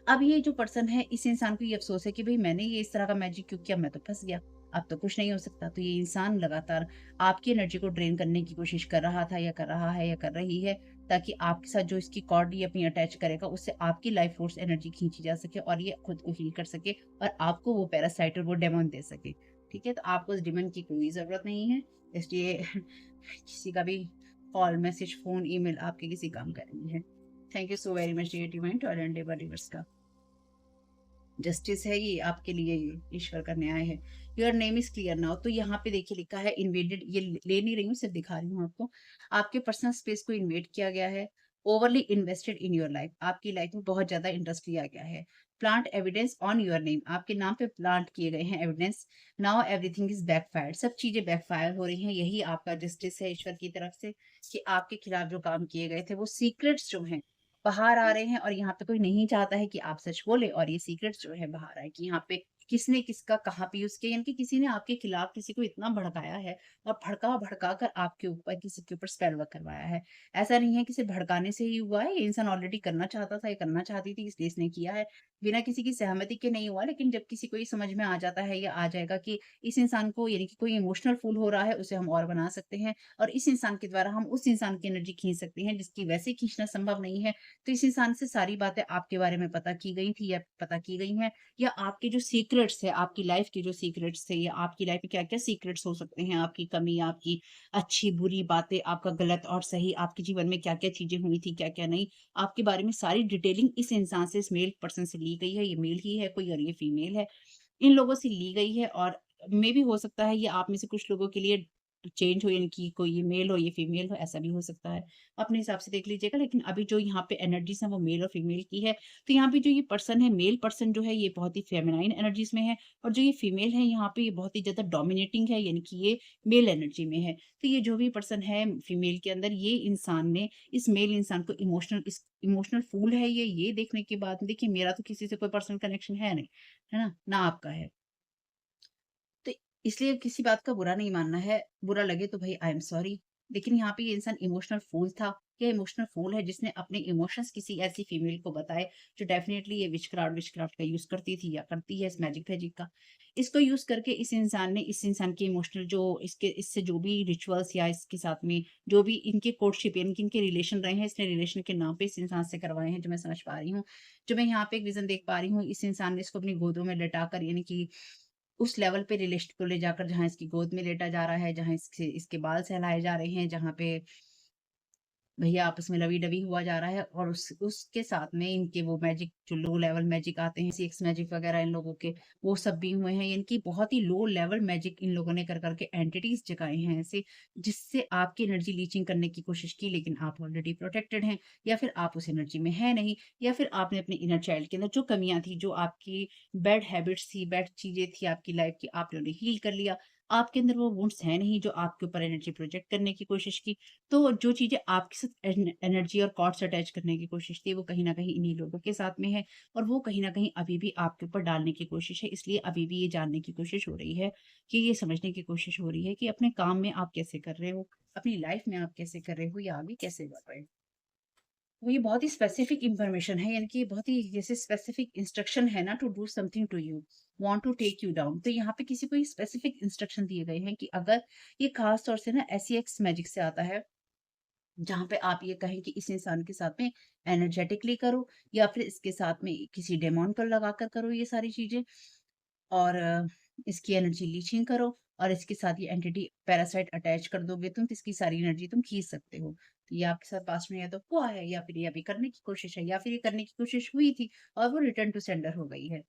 S1: अब ये जो पर्सन है, इस इंसान को ये अफ़सोस है कि भई मैंने ये इस तरह का मैजिक क्यों किया, मैं तो फँस गया, अब तो कुछ नहीं हो सकता। तो ये इंसान लगातार आपकी एनर्जी को ड्रेन करने की कोशिश कर रहा था, या कर रहा है, या कर रही है, ताकि आपके साथ जो इसकी कॉर्ड ये अपनी अटैच करेगा, उससे आपकी लाइफ फोर्स एनर्जी खींची जा सके और ये खुद को हील कर सके, और आपको वो पैरासाइट और वो डेमन दे सके। ठीक है? तो आपको उस डेमन की कोई ज़रूरत नहीं है। इसलिए किसी का भी कॉल, मैसेज, फ़ोन, ईमेल आपके किसी काम का नहीं है। Thank you so very much dear divine toilet labour reverse का। जस्टिस है ये आपके लिए, ये ईश्वर का न्याय है। Your name is clear now. तो यहाँ पे देखिए लिखा है इन्वेडेड, ये ले नहीं रही हूँ, सिर्फ दिखा रही हूँ आपको। आपके पर्सनल स्पेस को इन्वेड किया गया है। Overly invested in your life, आपकी लाइफ में बहुत ज्यादा इंटरेस्ट लिया गया है। Plant evidence on your name, आपके नाम पे प्लांट किए गए हैं evidence. Now everything is backfired, सब चीजें बैकफायर हो रही हैं। यही आपका जस्टिस है ईश्वर की तरफ से, कि आपके खिलाफ जो काम किए गए थे वो सीक्रेट्स जो हैं बाहर आ रहे हैं, और यहाँ पे कोई नहीं चाहता है कि आप सच बोले और ये सीक्रेट्स जो है बाहर आए, कि यहाँ पे किसने किसका कहाँ पे यूज किया, यानी कि किसी ने आपके खिलाफ किसी को इतना भड़काया है, और भड़का भड़का कर आपके ऊपर किसी के ऊपर स्पेल वर्क करवाया है। ऐसा नहीं है कि सिर्फ भड़काने से ही हुआ है, ये इंसान ऑलरेडी करना चाहता था, ये करना चाहती थी, इसलिए इसने किया है। बिना किसी की सहमति के नहीं हुआ, लेकिन जब किसी को ये समझ में आ जाता है या आ जाएगा कि इस इंसान को, यानी कि कोई इमोशनल फूल हो रहा है, उसे हम और बना सकते हैं, और इस इंसान के द्वारा हम उस इंसान की एनर्जी खींच सकते हैं जिसकी वैसे खींचना संभव नहीं है। तो इस इंसान से सारी बातें आपके बारे में पता की गई थी, या पता की गई हैं, या आपके जो सीक्रेट्स है, आपकी लाइफ के जो सीक्रेट्स थे, या आपकी लाइफ में क्या-क्या सीक्रेट्स हो सकते हैं, आपकी कमी, आपकी अच्छी बुरी बातें, आपका गलत और सही, आपके जीवन में क्या-क्या चीज़ें हुई थी, क्या-क्या नहीं, आपके बारे में सारी डिटेलिंग इस इंसान से, इस मेल पर्सन से ली गई है। ये मेल ही है कोई, और ये फीमेल है। इन लोगों से ली गई है, और मेबी हो सकता है ये आप में से कुछ लोगों के लिए चेंज हो, यानी कि कोई ये मेल हो, ये फीमेल हो, ऐसा भी हो सकता है। अपने हिसाब से देख लीजिएगा, लेकिन अभी जो यहाँ पे एनर्जीज़ हैं वो मेल और फीमेल की है। तो यहाँ पे जो ये पर्सन है, मेल पर्सन जो है, ये बहुत ही फेमिनाइन एनर्जीज़ में है, और जो ये फीमेल है यहाँ पे, ये बहुत ही ज़्यादा डोमिनेटिंग है, यानी कि ये मेल एनर्जी में है। तो ये जो भी पर्सन है फीमेल के अंदर, ये इंसान ने इस मेल इंसान को इमोशनल फूल है ये देखने के बाद, देखिए मेरा तो किसी से कोई पर्सनल कनेक्शन है नहीं, है ना? ना आपका है। तो इसलिए किसी बात का बुरा नहीं मानना है, बुरा लगे तो भई आई एम सॉरी। लेकिन यहाँ पे ये इंसान इमोशनल फूल था, या इमोशनल फूल है जिसने अपने इमोशंस किसी ऐसी फीमेल को बताए जो डेफिनेटली ये विच क्राफ्ट का यूज़ करती थी या करती है इस मैजिक का। इसको यूज़ करके इस इंसान ने इस इंसान के इमोशनल जो इसके इससे जो भी रिचुअल्स या इसके साथ में जो भी इनके कोर्टशिप यानी कि इनके रिलेशन रहे हैं, इसने रिलेशन के नाम पे इस इंसान से करवाए हैं, जो मैं समझ पा रही हूँ। जो मैं यहाँ पे एक विज़न देख पा रही हूँ, इस इंसान ने इसको अपनी गोदों में लिटाकर यानी कि उस लेवल पे रिलेशन को ले जाकर जहाँ इसकी गोद में लेटा जा रहा है, जहाँ इसके इसके बाल सहलाए जा रहे हैं, जहाँ पे भैया आपस में लवी-डवी हुआ जा रहा है और उसके साथ में इनके वो मैजिक जो लो लेवल मैजिक आते हैं, सीएक्स मैजिक वगैरह इन लोगों के, वो सब भी हुए हैं। इनकी बहुत ही लो लेवल मैजिक इन लोगों ने कर के एंटिटीज़ जगाए हैं ऐसे, जिससे आपकी एनर्जी लीचिंग करने की कोशिश की, लेकिन आप ऑलरेडी प्रोटेक्टेड हैं या फिर आप उस एनर्जी में हैं नहीं, या फिर आपने अपने इनर चाइल्ड के अंदर जो कमियाँ थी, जो आपकी बैड हैबिट्स थी, बैड चीज़ें थी आपकी लाइफ़ की, आपने उन्हें हील कर लिया। आपके अंदर वो वुंड्स हैं नहीं जो आपके ऊपर एनर्जी प्रोजेक्ट करने की कोशिश की। तो जो चीज़ें आपके साथ एनर्जी और कॉर्ड्स अटैच करने की कोशिश थी, वो कहीं न कहीं इन्हीं लोगों के साथ में है और वो कहीं न कहीं अभी भी आपके ऊपर डालने की कोशिश है। इसलिए अभी भी ये जानने की कोशिश हो रही है कि ये समझने की कोशिश हो रही है कि अपने काम में आप कैसे कर रहे हो, अपनी लाइफ़ में आप कैसे कर रहे हो या आगे कैसे बढ़ रहे हो। तो ये बहुत ही स्पेसिफिक इन्फॉर्मेशन है, यानी कि ये बहुत ही जैसे स्पेसिफिक इंस्ट्रक्शन है ना to do something to you, want to take you down. तो यहाँ पे किसी को ये स्पेसिफिक इंस्ट्रक्शन दिए गए हैं कि अगर ये खास तौर से ना एसीएक्स मैजिक से आता है, जहाँ पे आप ये कहें कि इस इंसान के साथ में एनर्जेटिकली करो या फिर इसके साथ में किसी डेमन को लगाकर करो ये सारी चीज़ें, और इसकी एनर्जी लीचिंग करो और इसके साथ ये एंटिटी पैरासाइट अटैच कर दोगे तुम, तो इसकी सारी एनर्जी तुम खींच सकते हो। तो ये आपके साथ पास्ट में या तो हुआ है या फिर ये अभी करने की कोशिश है या फिर ये करने की कोशिश हुई थी और वो रिटर्न टू सेंडर हो गई है।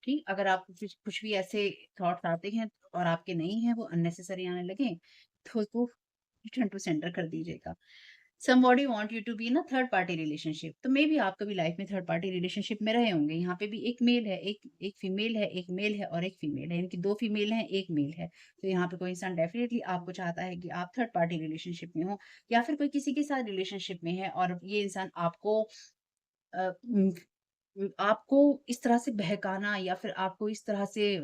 S1: ठीक? अगर आपको कुछ कुछ भी ऐसे थॉट्स आते हैं और आपके नहीं हैं, वो अननेसेसरी आने लगे, तो उसको रिटर्न टू सेंडर कर दीजिएगा। Somebody want you to be in a third party relationship, तो मे बी आप कभी लाइफ में थर्ड पार्टी रिलेशनशिप में रहे होंगे। यहाँ पे भी एक मेल है, एक फीमेल है, एक मेल है और एक फीमेल है, यानी कि 2 फीमेल हैं, 1 मेल है। तो यहाँ पे कोई इंसान डेफिनिटली आपको चाहता है कि आप थर्ड पार्टी रिलेशनशिप में हो या फिर कोई किसी के साथ रिलेशनशिप में है और ये इंसान आपको आपको इस तरह से बहकाना या फिर आपको इस तरह से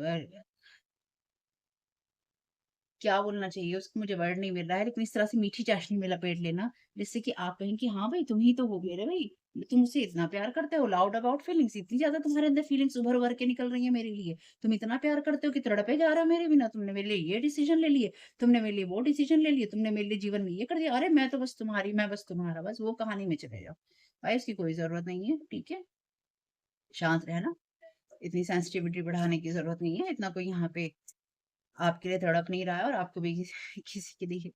S1: क्या बोलना चाहिए उसको, मुझे वर्ड नहीं मिल रहा है, लेकिन इस तरह से मीठी चाशनी में लपेट लेना, जिससे कि आप कहें कि हाँ भाई, तुम ही तो हो मेरे भाई, तुम मुझसे इतना प्यार करते हो, लाउड अबाउट फीलिंग्स, इतनी ज़्यादा तुम्हारे अंदर फीलिंग्स उभर-उभर के निकल रही है मेरे लिए। तुम इतना प्यार करते हो कि तड़पे जा रहे हो मेरे बिना, तुमने मेरे लिए ये डिसीज़न ले लिए, तुमने मेरे लिए वो डिसीज़न ले लिए, तुमने मेरे लिए जीवन में ये कर दिया, अरे मैं तो बस तुम्हारी, मैं बस तुम्हारा, बस वो कहानी में चले जाओ। भाई उसकी कोई ज़रूरत नहीं है, ठीक है? शांत रहना, इतनी सेंसिटिविटी बढ़ाने की ज़रूरत नहीं है, इतना कोई यहाँ पे आपके लिए तड़प नहीं रहा है और आपको भी किसी किसी के लिए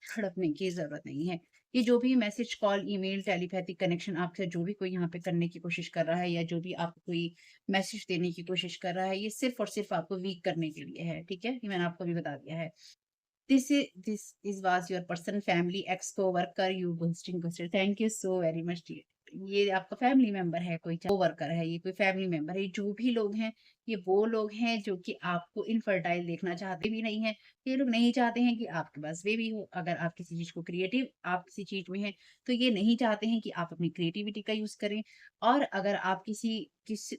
S1: तड़पने की ज़रूरत नहीं है। ये जो भी message, call, email, telepathic connection आपसे जो भी कोई यहाँ पे करने की कोशिश कर रहा है या जो भी आपको कोई मैसेज देने की कोशिश कर रहा है, ये सिर्फ़ और सिर्फ़ आपको वीक करने के लिए है, ठीक है? ये मैंने आपको अभी बता दिया है। This was your person, family, ex, coworker, you ghosting ghosted. Thank you so very much dear. ये आपका फैमिली मेंबर है, कोई कोवर्कर है, ये कोई फैमिली मेंबर है, ये जो भी लोग हैं, ये वो लोग हैं जो कि आपको इनफर्टाइल देखना चाहते भी नहीं हैं। ये लोग नहीं चाहते हैं कि आपके पास बेबी हो। अगर आप किसी चीज़ को क्रिएटिव आप किसी चीज़ में हैं, तो ये नहीं चाहते हैं कि आप अपनी क्रिएटिविटी का यूज़ करें। और अगर आप किसी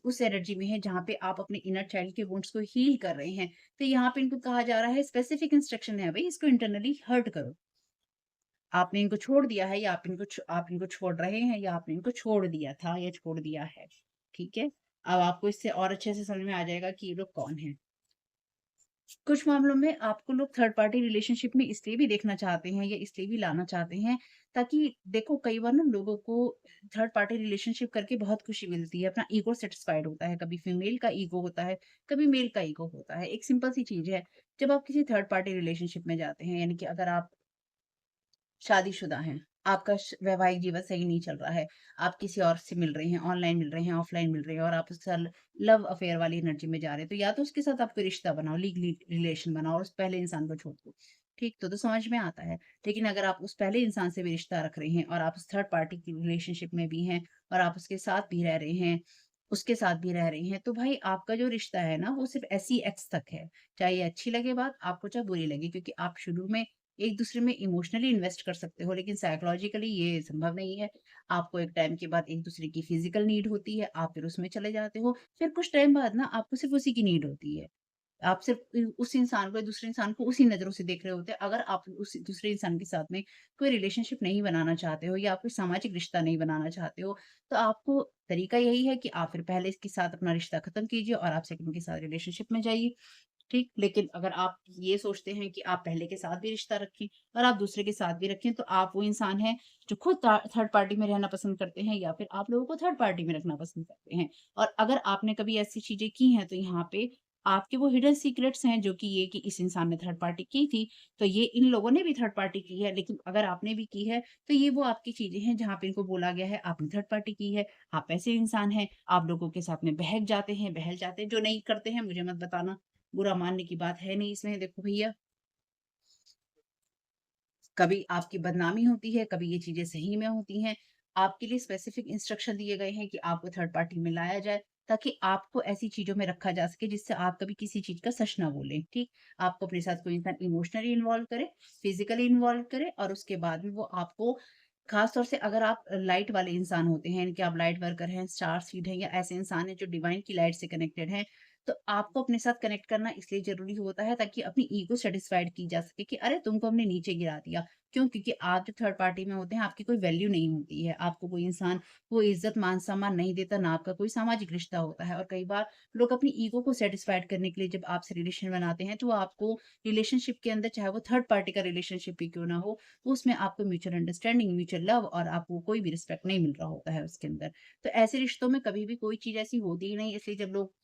S1: उस एनर्जी में हैं जहाँ पे आप अपने इनर चाइल्ड के वुंड्स को हील कर रहे हैं, तो यहाँ पे इनको कहा जा रहा है, स्पेसिफिक इंस्ट्रक्शन है भई, इसको इंटरनली हर्ट करो। आपने इनको छोड़ दिया है या आप इनको छोड़ रहे हैं या आपने इनको छोड़ दिया था या छोड़ दिया है। ठीक है? अब आपको इससे और अच्छे से समझ में आ जाएगा कि ये लोग कौन हैं। कुछ मामलों में आपको लोग थर्ड पार्टी रिलेशनशिप में इसलिए भी देखना चाहते हैं या इसलिए भी लाना चाहते हैं, ताकि देखो कई बार ना लोगों को थर्ड पार्टी रिलेशनशिप करके बहुत खुशी मिलती है, अपना ईगो सैटिस्फाइड होता है। कभी फीमेल का ईगो होता है, कभी मेल का ईगो होता है। एक सिंपल सी चीज़ है, जब आप किसी थर्ड पार्टी रिलेशनशिप में जाते हैं, यानी कि अगर आप शादीशुदा हैं, आपका वैवाहिक जीवन सही नहीं चल रहा है, आप किसी और से मिल रहे हैं, ऑनलाइन मिल रहे हैं, ऑफलाइन मिल रहे हैं और आप उसके साथ लव अफेयर वाली एनर्जी में जा रहे हैं, तो या तो उसके साथ आप कोई रिश्ता बनाओ, लीगली रिलेशन बनाओ और उस पहले इंसान को छोड़ दो। ठीक, तो समझ में आता है। लेकिन अगर आप उस पहले इंसान से भी रिश्ता रख रहे हैं और आप उस थर्ड पार्टी की रिलेशनशिप में भी हैं और आप उसके साथ भी रह रहे हैं, उसके साथ भी रह रही हैं, तो भाई आपका जो रिश्ता है ना, वो सिर्फ़ ऐसी एक्स तक है। चाहे ये अच्छी लगे बात, आपको चाहे बुरी लगे, क्योंकि आप शुरू में एक-दूसरे में इमोशनली इन्वेस्ट कर सकते हो, लेकिन साइकोलॉजिकली ये संभव नहीं है। आपको एक टाइम के बाद एक-दूसरे की फिज़िकल नीड होती है, आप फिर उसमें चले जाते हो। फिर कुछ टाइम बाद ना आपको सिर्फ़ उसी की नीड होती है। आप सिर्फ़ उस इंसान को, दूसरे इंसान को उसी नज़रों से देख रहे होते हैं। अगर आप उस दूसरे इंसान के साथ में कोई रिलेशनशिप नहीं बनाना चाहते हो या आप कोई सामाजिक रिश्ता नहीं बनाना चाहते हो, तो आपको तरीका यही है कि आप फिर पहले इसके साथ अपना रिश्ता ख़त्म कीजिए और आप सेकंड के साथ रिलेशनशिप में जाइए। ठीक, लेकिन अगर आप ये सोचते हैं कि आप पहले के साथ भी रिश्ता रखें और आप दूसरे के साथ भी रखें, तो आप वो इंसान हैं जो खुद थर्ड पार्टी में रहना पसंद करते हैं या फिर आप लोगों को थर्ड पार्टी में रखना पसंद करते हैं। और अगर आपने कभी ऐसी चीज़ें की हैं, तो यहाँ पे आपके वो हिडन सीक्रेट्स हैं जो कि ये कि इस इंसान ने थर्ड पार्टी की थी, तो ये इन लोगों ने भी थर्ड पार्टी की है, लेकिन अगर आपने भी की है, तो ये वो आपकी चीज़ें हैं जहाँ पे इनको बोला गया है, आपने थर्ड पार्टी की है। आप ऐसे इंसान हैं, आप लोगों के साथ में बहक जाते हैं, बहल जाते हैं, जो नहीं करते हैं मुझे मत बताना। बुरा मानने की बात है नहीं इसमें। देखो भैया, कभी आपकी बदनामी होती है, कभी ये चीज़ें सही में होती हैं। आपके लिए स्पेसिफिक इंस्ट्रक्शन दिए गए हैं कि आपको थर्ड पार्टी में लाया जाए, ताकि आपको ऐसी चीज़ों में रखा जा सके जिससे आप कभी किसी चीज़ का सच ना बोलें, ठीक? आपको अपने साथ कोई इंसान इमोशनली इन्वॉल्व करे, फिज़िकली इन्वॉल्व करे और उसके बाद में वो आपको ख़ास तौर से अगर आप लाइट वाले इंसान होते हैं, यानी कि आप लाइट वर्कर हैं, स्टार सीड हैं या ऐसे इंसान हैं जो डिवाइन की लाइट से कनेक्टेड हैं, तो आपको अपने साथ कनेक्ट करना इसलिए ज़रूरी होता है ताकि अपनी ईगो सैटिस्फाइड की जा सके कि अरे तुमको हमने नीचे गिरा दिया। क्यों? क्योंकि आप जब थर्ड पार्टी में होते हैं, आपकी कोई वैल्यू नहीं होती है। आपको कोई इंसान वो इज़्ज़त, मान-सम्मान नहीं देता, ना आपका कोई सामाजिक रिश्ता होता है और कई बार लोग अपनी ईगो को सैटिस्फाइड करने के लिए जब आपसे रिलेशन बनाते हैं, तो वो आपको रिलेशनशिप के अंदर चाहे वो थर्ड पार्टी का रिलेशनशिप ही क्यों ना हो, उसमें आपको म्यूचुअल अंडरस्टैंडिंग, म्यूचुअल लव और आपको कोई भी रिस्पेक्ट नहीं मिल रहा होता है उसके अंदर। तो ऐसे रिश्तों में कभी भी कोई चीज़ ऐसी होती ही नहीं, इसलिए जब लोग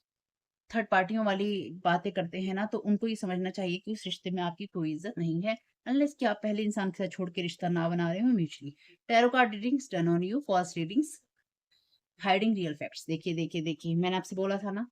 S1: थर्ड पार्टियों वाली बातें करते हैं ना, तो उनको ये समझना चाहिए कि उस रिश्ते में आपकी कोई इज़्ज़त नहीं है, अनलेस कि आप पहले इंसान के साथ छोड़ के रिश्ता ना बना रहे हो mutually. Tarot card readings done on you, false readings, hiding real facts. देखिए, मैंने आपसे बोला था ना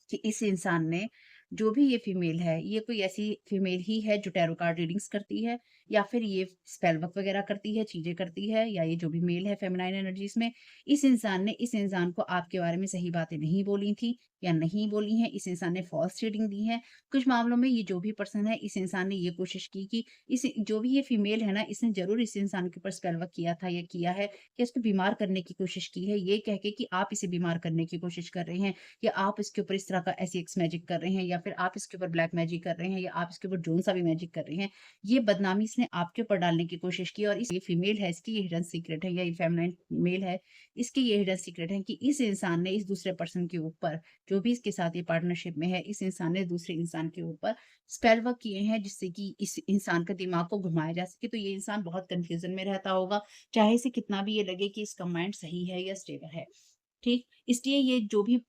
S1: कि इस इंसान ने जो भी ये फीमेल है, ये कोई ऐसी फीमेल ही है जो टैरो कार्ड रीडिंग्स करती है या फिर ये स्पेल वर्क वगैरह करती है, चीज़ें करती है या ये जो भी मेल है फेमिनाइन एनर्जीज़ में, इस इंसान ने इस इंसान को आपके बारे में सही बातें नहीं बोली थी या नहीं बोली हैं, इस इंसान ने फॉल्स रीडिंग दी है। कुछ मामलों में ये जो भी पर्सन है, इस इंसान ने ये कोशिश की कि इस जो भी ये फीमेल है ना, इसने ज़रूर इस इंसान के ऊपर स्पेल वर्क किया था या किया है कि इसको बीमार करने की कोशिश की है, ये कह के कि आप इसे बीमार करने की कोशिश कर रहे हैं या आप इसके ऊपर इस तरह का ऐसी एक्स मैजिक कर रहे हैं या फिर आप इसके ऊपर ब्लैक मैजिक कर रहे हैं या आप इसके ऊपर जोन सा भी मैजिक कर रहे हैं। ये बदनामी इसने आपके ऊपर डालने की कोशिश की और इस ये फीमेल है, इसकी ये हिडन सीक्रेट है या ये फेमिनाइन मेल है, इसकी ये हिडन सीक्रेट है कि इस इंसान ने इस दूसरे पर्सन के ऊपर, जो भी इसके साथ ये पार्टनरशिप में है, इस इंसान ने दूसरे इंसान के ऊपर स्पेल वर्क किए हैं जिससे कि इस इंसान का दिमाग को घुमाया जा सके। तो ये इंसान बहुत कन्फ्यूज़न में रहता होगा, चाहे इसे कितना भी ये लगे कि इसका माइंड सही है या स्टेबल है। ठीक? इसलिए ये जो भी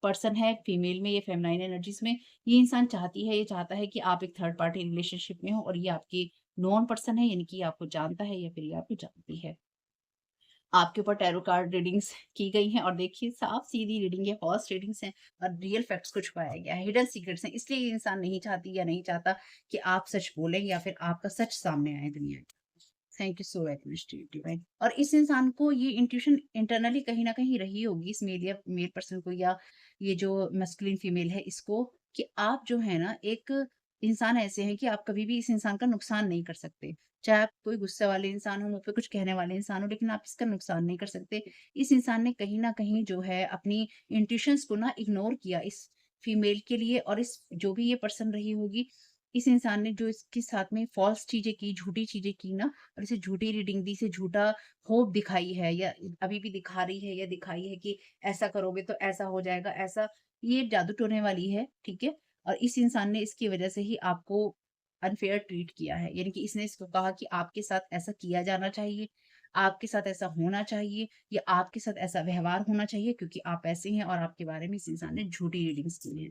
S1: पर्सन है फीमेल में या फेमिनाइन एनर्जीज़ में, ये इंसान चाहती है, ये चाहता है कि आप एक थर्ड पार्टी रिलेशनशिप में हो और ये आपकी नोन पर्सन है, यानी कि ये आपको जानता है या फिर ये आपको जानती है। आपके ऊपर टैरो कार्ड रीडिंग्स की गई हैं और देखिए साफ-सीधी रीडिंग है, हॉर्स रीडिंग्स हैं और रियल फैक्ट्स को छुपाया गया है, हिडन सीक्रेट्स हैं। इसलिए ये इंसान नहीं चाहती या नहीं चाहता कि आप सच बोलें या फिर आपका सच सामने आए दुनिया में। Thank you so very much to you divine. और इस इंसान को ये इंट्यूशन इंटरनली कहीं न कहीं रही होगी इस मेल या मेल पर्सन को या ये जो मैस्कुलिन फीमेल है इसको, कि आप जो है ना एक इंसान ऐसे हैं कि आप कभी भी इस इंसान का नुकसान नहीं कर सकते। चाहे आप कोई गुस्से वाले इंसान हो, मुँह पे कुछ कहने वाले इंसान हो, लेकिन आप इसका नुकसान नहीं कर सकते। इस इंसान ने कहीं न कहीं जो है अपनी इंट्यूशंस को ना इग्नोर किया इस फीमेल के लिए और इस जो भी ये पर्सन रही होगी, इस इंसान ने जो इसके साथ में फ़ॉल्स चीज़ें की, झूठी चीज़ें की ना और इसे झूठी रीडिंग दी, इसे झूठा होप दिखाई है या अभी भी दिखा रही है या दिखाई है कि ऐसा करोगे तो ऐसा हो जाएगा, ऐसा ये जादू टोने वाली है, ठीक है? और इस इंसान ने इसकी वज़ह से ही आपको अनफ़ेयर ट्रीट किया है। यानी कि इसने इसको कहा कि आपके साथ ऐसा किया जाना चाहिए, आपके साथ ऐसा होना चाहिए या आपके साथ ऐसा व्यवहार होना चाहिए क्योंकि आप ऐसे हैं और आपके बारे में इस इंसान ने झूठी रीडिंग्स की हैं।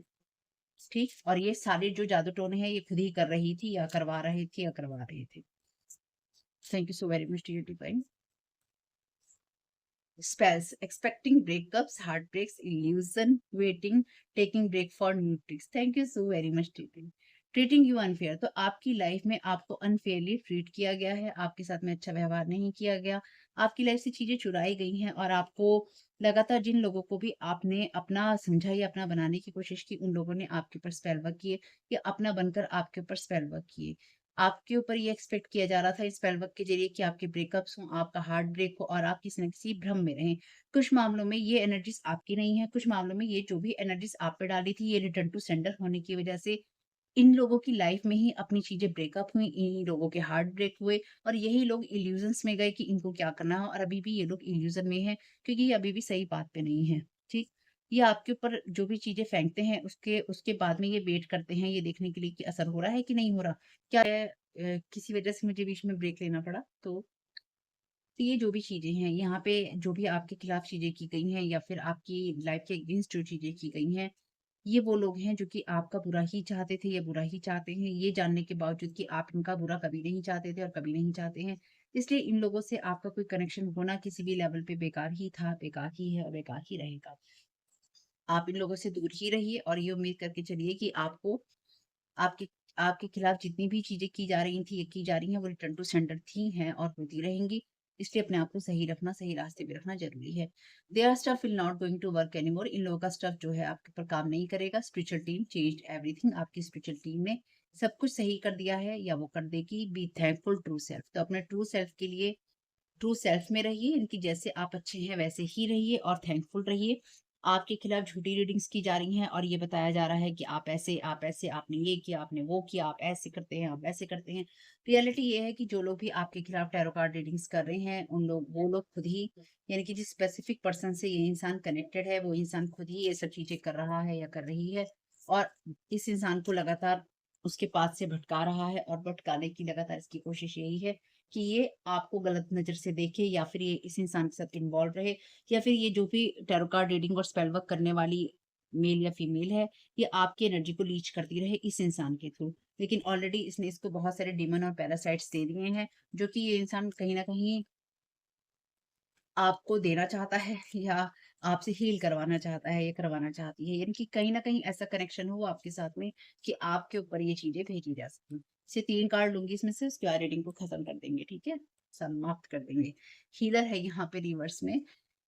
S1: ठीक? और ये सारे जो जादू टोने हैं ये खुद ही कर रही थी या करवा रहे थे या करवा रहे थे। Thank you so very much, dear divine. Spells, expecting breakups, heartbreaks, illusion, waiting, taking break for new tricks. Thank you so very much, divine. Treating you unfair, तो आपकी लाइफ में आपको अनफेयरली ट्रीट किया गया है, आपके साथ में अच्छा व्यवहार नहीं किया गया, आपकी लाइफ से चीजें चुराई गई हैं और आपको लगातार जिन लोगों को भी आपने अपना समझा या अपना बनाने की कोशिश की, उन लोगों ने आपके ऊपर स्पेल वर्क किए या अपना बनकर आपके ऊपर स्पेल वर्क किए। आपके ऊपर ये एक्सपेक्ट किया जा रहा था इस स्पेल वर्क के ज़रिए कि आपके ब्रेकअप्स हों, आपका हार्ट ब्रेक हो और आप किसी न किसी भ्रम में रहें। कुछ मामलों में ये एनर्जीज़ आपकी नहीं है, कुछ मामलों में ये जो भी एनर्जीज़ आप पे डाली थी, ये रिटर्न टू सेंडर होने की वज़ह से इन लोगों की लाइफ़ में ही अपनी चीज़ें ब्रेकअप हुई, इन्हीं लोगों के हार्ट ब्रेक हुए और यही लोग इल्यूज़न्स में गए कि इनको क्या करना है और अभी भी ये लोग इल्यूज़न में हैं, क्योंकि ये अभी भी सही बात पे नहीं है। ठीक? ये आपके ऊपर जो भी चीज़ें फेंकते हैं, उसके उसके बाद में ये वेट करते हैं, ये देखने के लिए कि असर हो रहा है कि नहीं हो रहा। क्या है किसी वजह से मुझे बीच में ब्रेक लेना पड़ा। तो ये जो भी चीज़ें हैं, यहाँ पे जो भी आपके खिलाफ चीज़ें की गई हैं या फिर आपकी लाइफ़ के अगेंस्ट जो चीज़ें की गई हैं, ये वो लोग हैं जो कि आपका बुरा ही चाहते थे या बुरा ही चाहते हैं, ये जानने के बावजूद कि आप इनका बुरा कभी नहीं चाहते थे और कभी नहीं चाहते हैं। इसलिए इन लोगों से आपका कोई कनेक्शन होना किसी भी लेवल पे बेकार ही था, बेकार ही है और बेकार ही रहेगा। आप इन लोगों से दूर ही रहिए और ये उम्मीद करके चलिए कि आपको आपके आपके खिलाफ जितनी भी चीज़ें की जा रही थी, की जा रही हैं, वो रिटर्न टू सेंडर थी, हैं और होती रहेंगी। इसलिए अपने आप को सही रखना, सही रास्ते पे रखना ज़रूरी है। Their stuff will not going to work anymore. इन लोगों का स्टफ जो है आपके ऊपर काम नहीं करेगा। Spiritual team changed everything. आपकी स्पिरिचुअल टीम ने सब कुछ सही कर दिया है या वो कर देगी। Be thankful true self. तो अपने ट्रू सेल्फ के लिए ट्रू सेल्फ में रहिए, इनकी जैसे आप अच्छे हैं वैसे ही रहिए और थैंकफुल रहिए। आपके खिलाफ झूठी रीडिंग्स की जा रही हैं और ये बताया जा रहा है कि आप ऐसे, आपने ये किया, आपने वो किया, आप ऐसे करते हैं, आप वैसे करते हैं। रियलिटी ये है कि जो लोग भी आपके खिलाफ टैरो कार्ड रीडिंग्स कर रहे हैं, वो लोग खुद ही यानी कि जिस स्पेसिफिक पर्सन से ये इंसान कनेक्टेड है, वो इंसान खुद ही ये सब चीज़ें कर रहा है या कर रही है और इस इंसान को लगातार उसके पाथ से भटका रहा है और भटकाने की लगातार इसकी कोशिश यही है कि ये आपको गलत नज़र से देखे या फिर ये इस इंसान के साथ इन्वॉल्व रहे या फिर ये जो भी टैरो कार्ड रीडिंग और स्पेल वर्क करने वाली मेल या फीमेल है, ये आपकी एनर्जी को लीच करती रहे इस इंसान के थ्रू। लेकिन ऑलरेडी इसने इसको बहुत सारे डीमन और पैरासाइट्स दे दिए हैं, जो कि ये इंसान कहीं न कहीं आपको देना चाहता है या आपसे हील करवाना चाहता है या करवाना चाहती है। यानी कि कहीं न कहीं ऐसा कनेक्शन हो आपके साथ में कि आपके ऊपर ये चीज़ें भेजी जा सकें। से 3 कार्ड लूँगी इसमें से, उसके बाद रीडिंग को खत्म कर देंगे, ठीक है? समाप्त कर देंगे। हीलर है यहाँ पे रिवर्स में।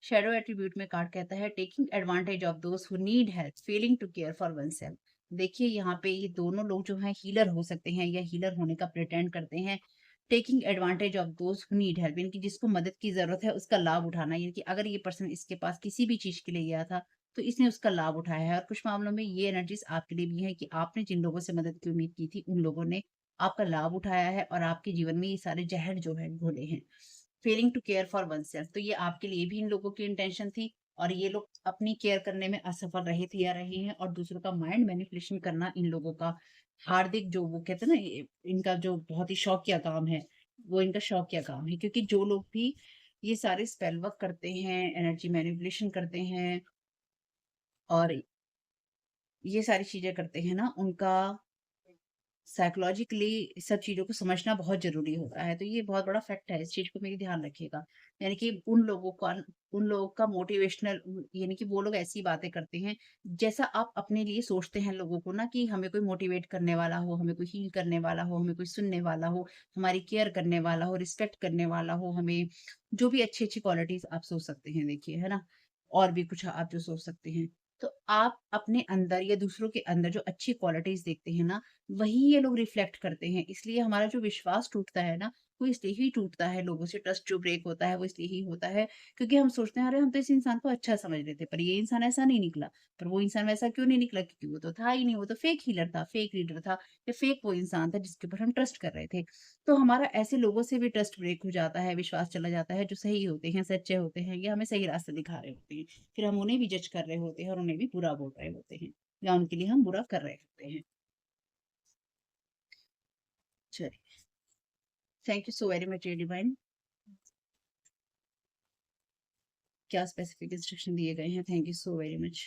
S1: शैडो एट्रिब्यूट में कार्ड कहता है taking advantage of those who need help, failing to care for oneself. देखिए यहाँ पे ये दोनों लोग जो हैं हीलर हो सकते हैं या हीलर होने का प्रिटेंड करते हैं। Taking advantage of those who need help यानी कि जिसको मदद की ज़रूरत है उसका लाभ उठाना, यानी कि अगर ये पर्सन इसके पास किसी भी चीज़ के लिए गया था, तो इसने उसका लाभ उठाया है और कुछ मामलों में ये एनर्जीज़ आपके लिए भी हैं कि आपने जिन लोगों से मदद की उम्मीद की थी, उन लोगों ने आपका लाभ उठाया है और आपके जीवन में ये सारे ज़हर जो है घोले हैं। Failing to care for oneself, तो ये आपके लिए भी इन लोगों की इंटेंशन थी और ये लोग अपनी केयर करने में असफल रहे थे या रहे हैं और दूसरों का माइंड मैनिपुलेशन करना इन लोगों का हार्दिक जो वो कहते हैं ना इनका जो बहुत ही शौकिया काम है, वो इनका शौकिया काम है क्योंकि जो लोग भी ये सारे स्पेल वर्क करते हैं, एनर्जी मैनिपुलेशन करते हैं और ये सारी चीज़ें करते हैं ना, उनका साइकोलॉजिकली सब चीज़ों को समझना बहुत ज़रूरी होता है। तो ये बहुत बड़ा फैक्ट है, इस चीज़ को मेरी ध्यान रखिएगा। यानी कि उन लोगों का मोटिवेशनल यानी कि वो लोग ऐसी बातें करते हैं, जैसा आप अपने लिए सोचते हैं लोगों को ना कि हमें कोई मोटिवेट करने वाला हो, हमें कोई हील करने वाला हो, हमें कोई सुनने वाला हो, हमारी केयर करने वाला हो, रिस्पेक्ट करने वाला हो, हमें जो भी अच्छी-अच्छी क्वालिटीज़ आप सोच सकते हैं देखिए, है ना? और भी कुछ आप जो सोच सकते हैं। तो आप अपने अंदर या दूसरों के अंदर जो अच्छी क्वालिटीज़ देखते हैं ना, वही ये लोग रिफ्लेक्ट करते हैं। इसलिए हमारा जो विश्वास टूटता है ना, वो इसलिए ही टूटता है लोगों से ट्रस्ट जो ब्रेक होता है, वो इसलिए ही होता है क्योंकि हम सोचते हैं, अरे हम तो इस इंसान को अच्छा समझ रहे थे, पर ये इंसान ऐसा नहीं निकला। पर वो इंसान वैसा क्यों नहीं निकला? क्योंकि वो तो था ही नहीं, वो तो फेक हीलर था, फेक रीडर था या फेक वो इंसान था जिसके ऊपर हम ट्रस्ट कर रहे थे। तो हमारा ऐसे लोगों से भी ट्रस्ट ब्रेक हो जाता है, विश्वास चला जाता है जो सही होते हैं, सच्चे होते हैं या हमें सही रास्ता दिखा रहे होते हैं। फिर हम उन्हें भी जज कर रहे होते हैं और उन्हें भी बुरा बोल रहे होते हैं या उनके लिए हम बुरा कर रहे होते हैं। चलिए, thank you so very much dear divine. क्या स्पेसिफिक इंस्ट्रक्शन दिए गए हैं, thank you so very much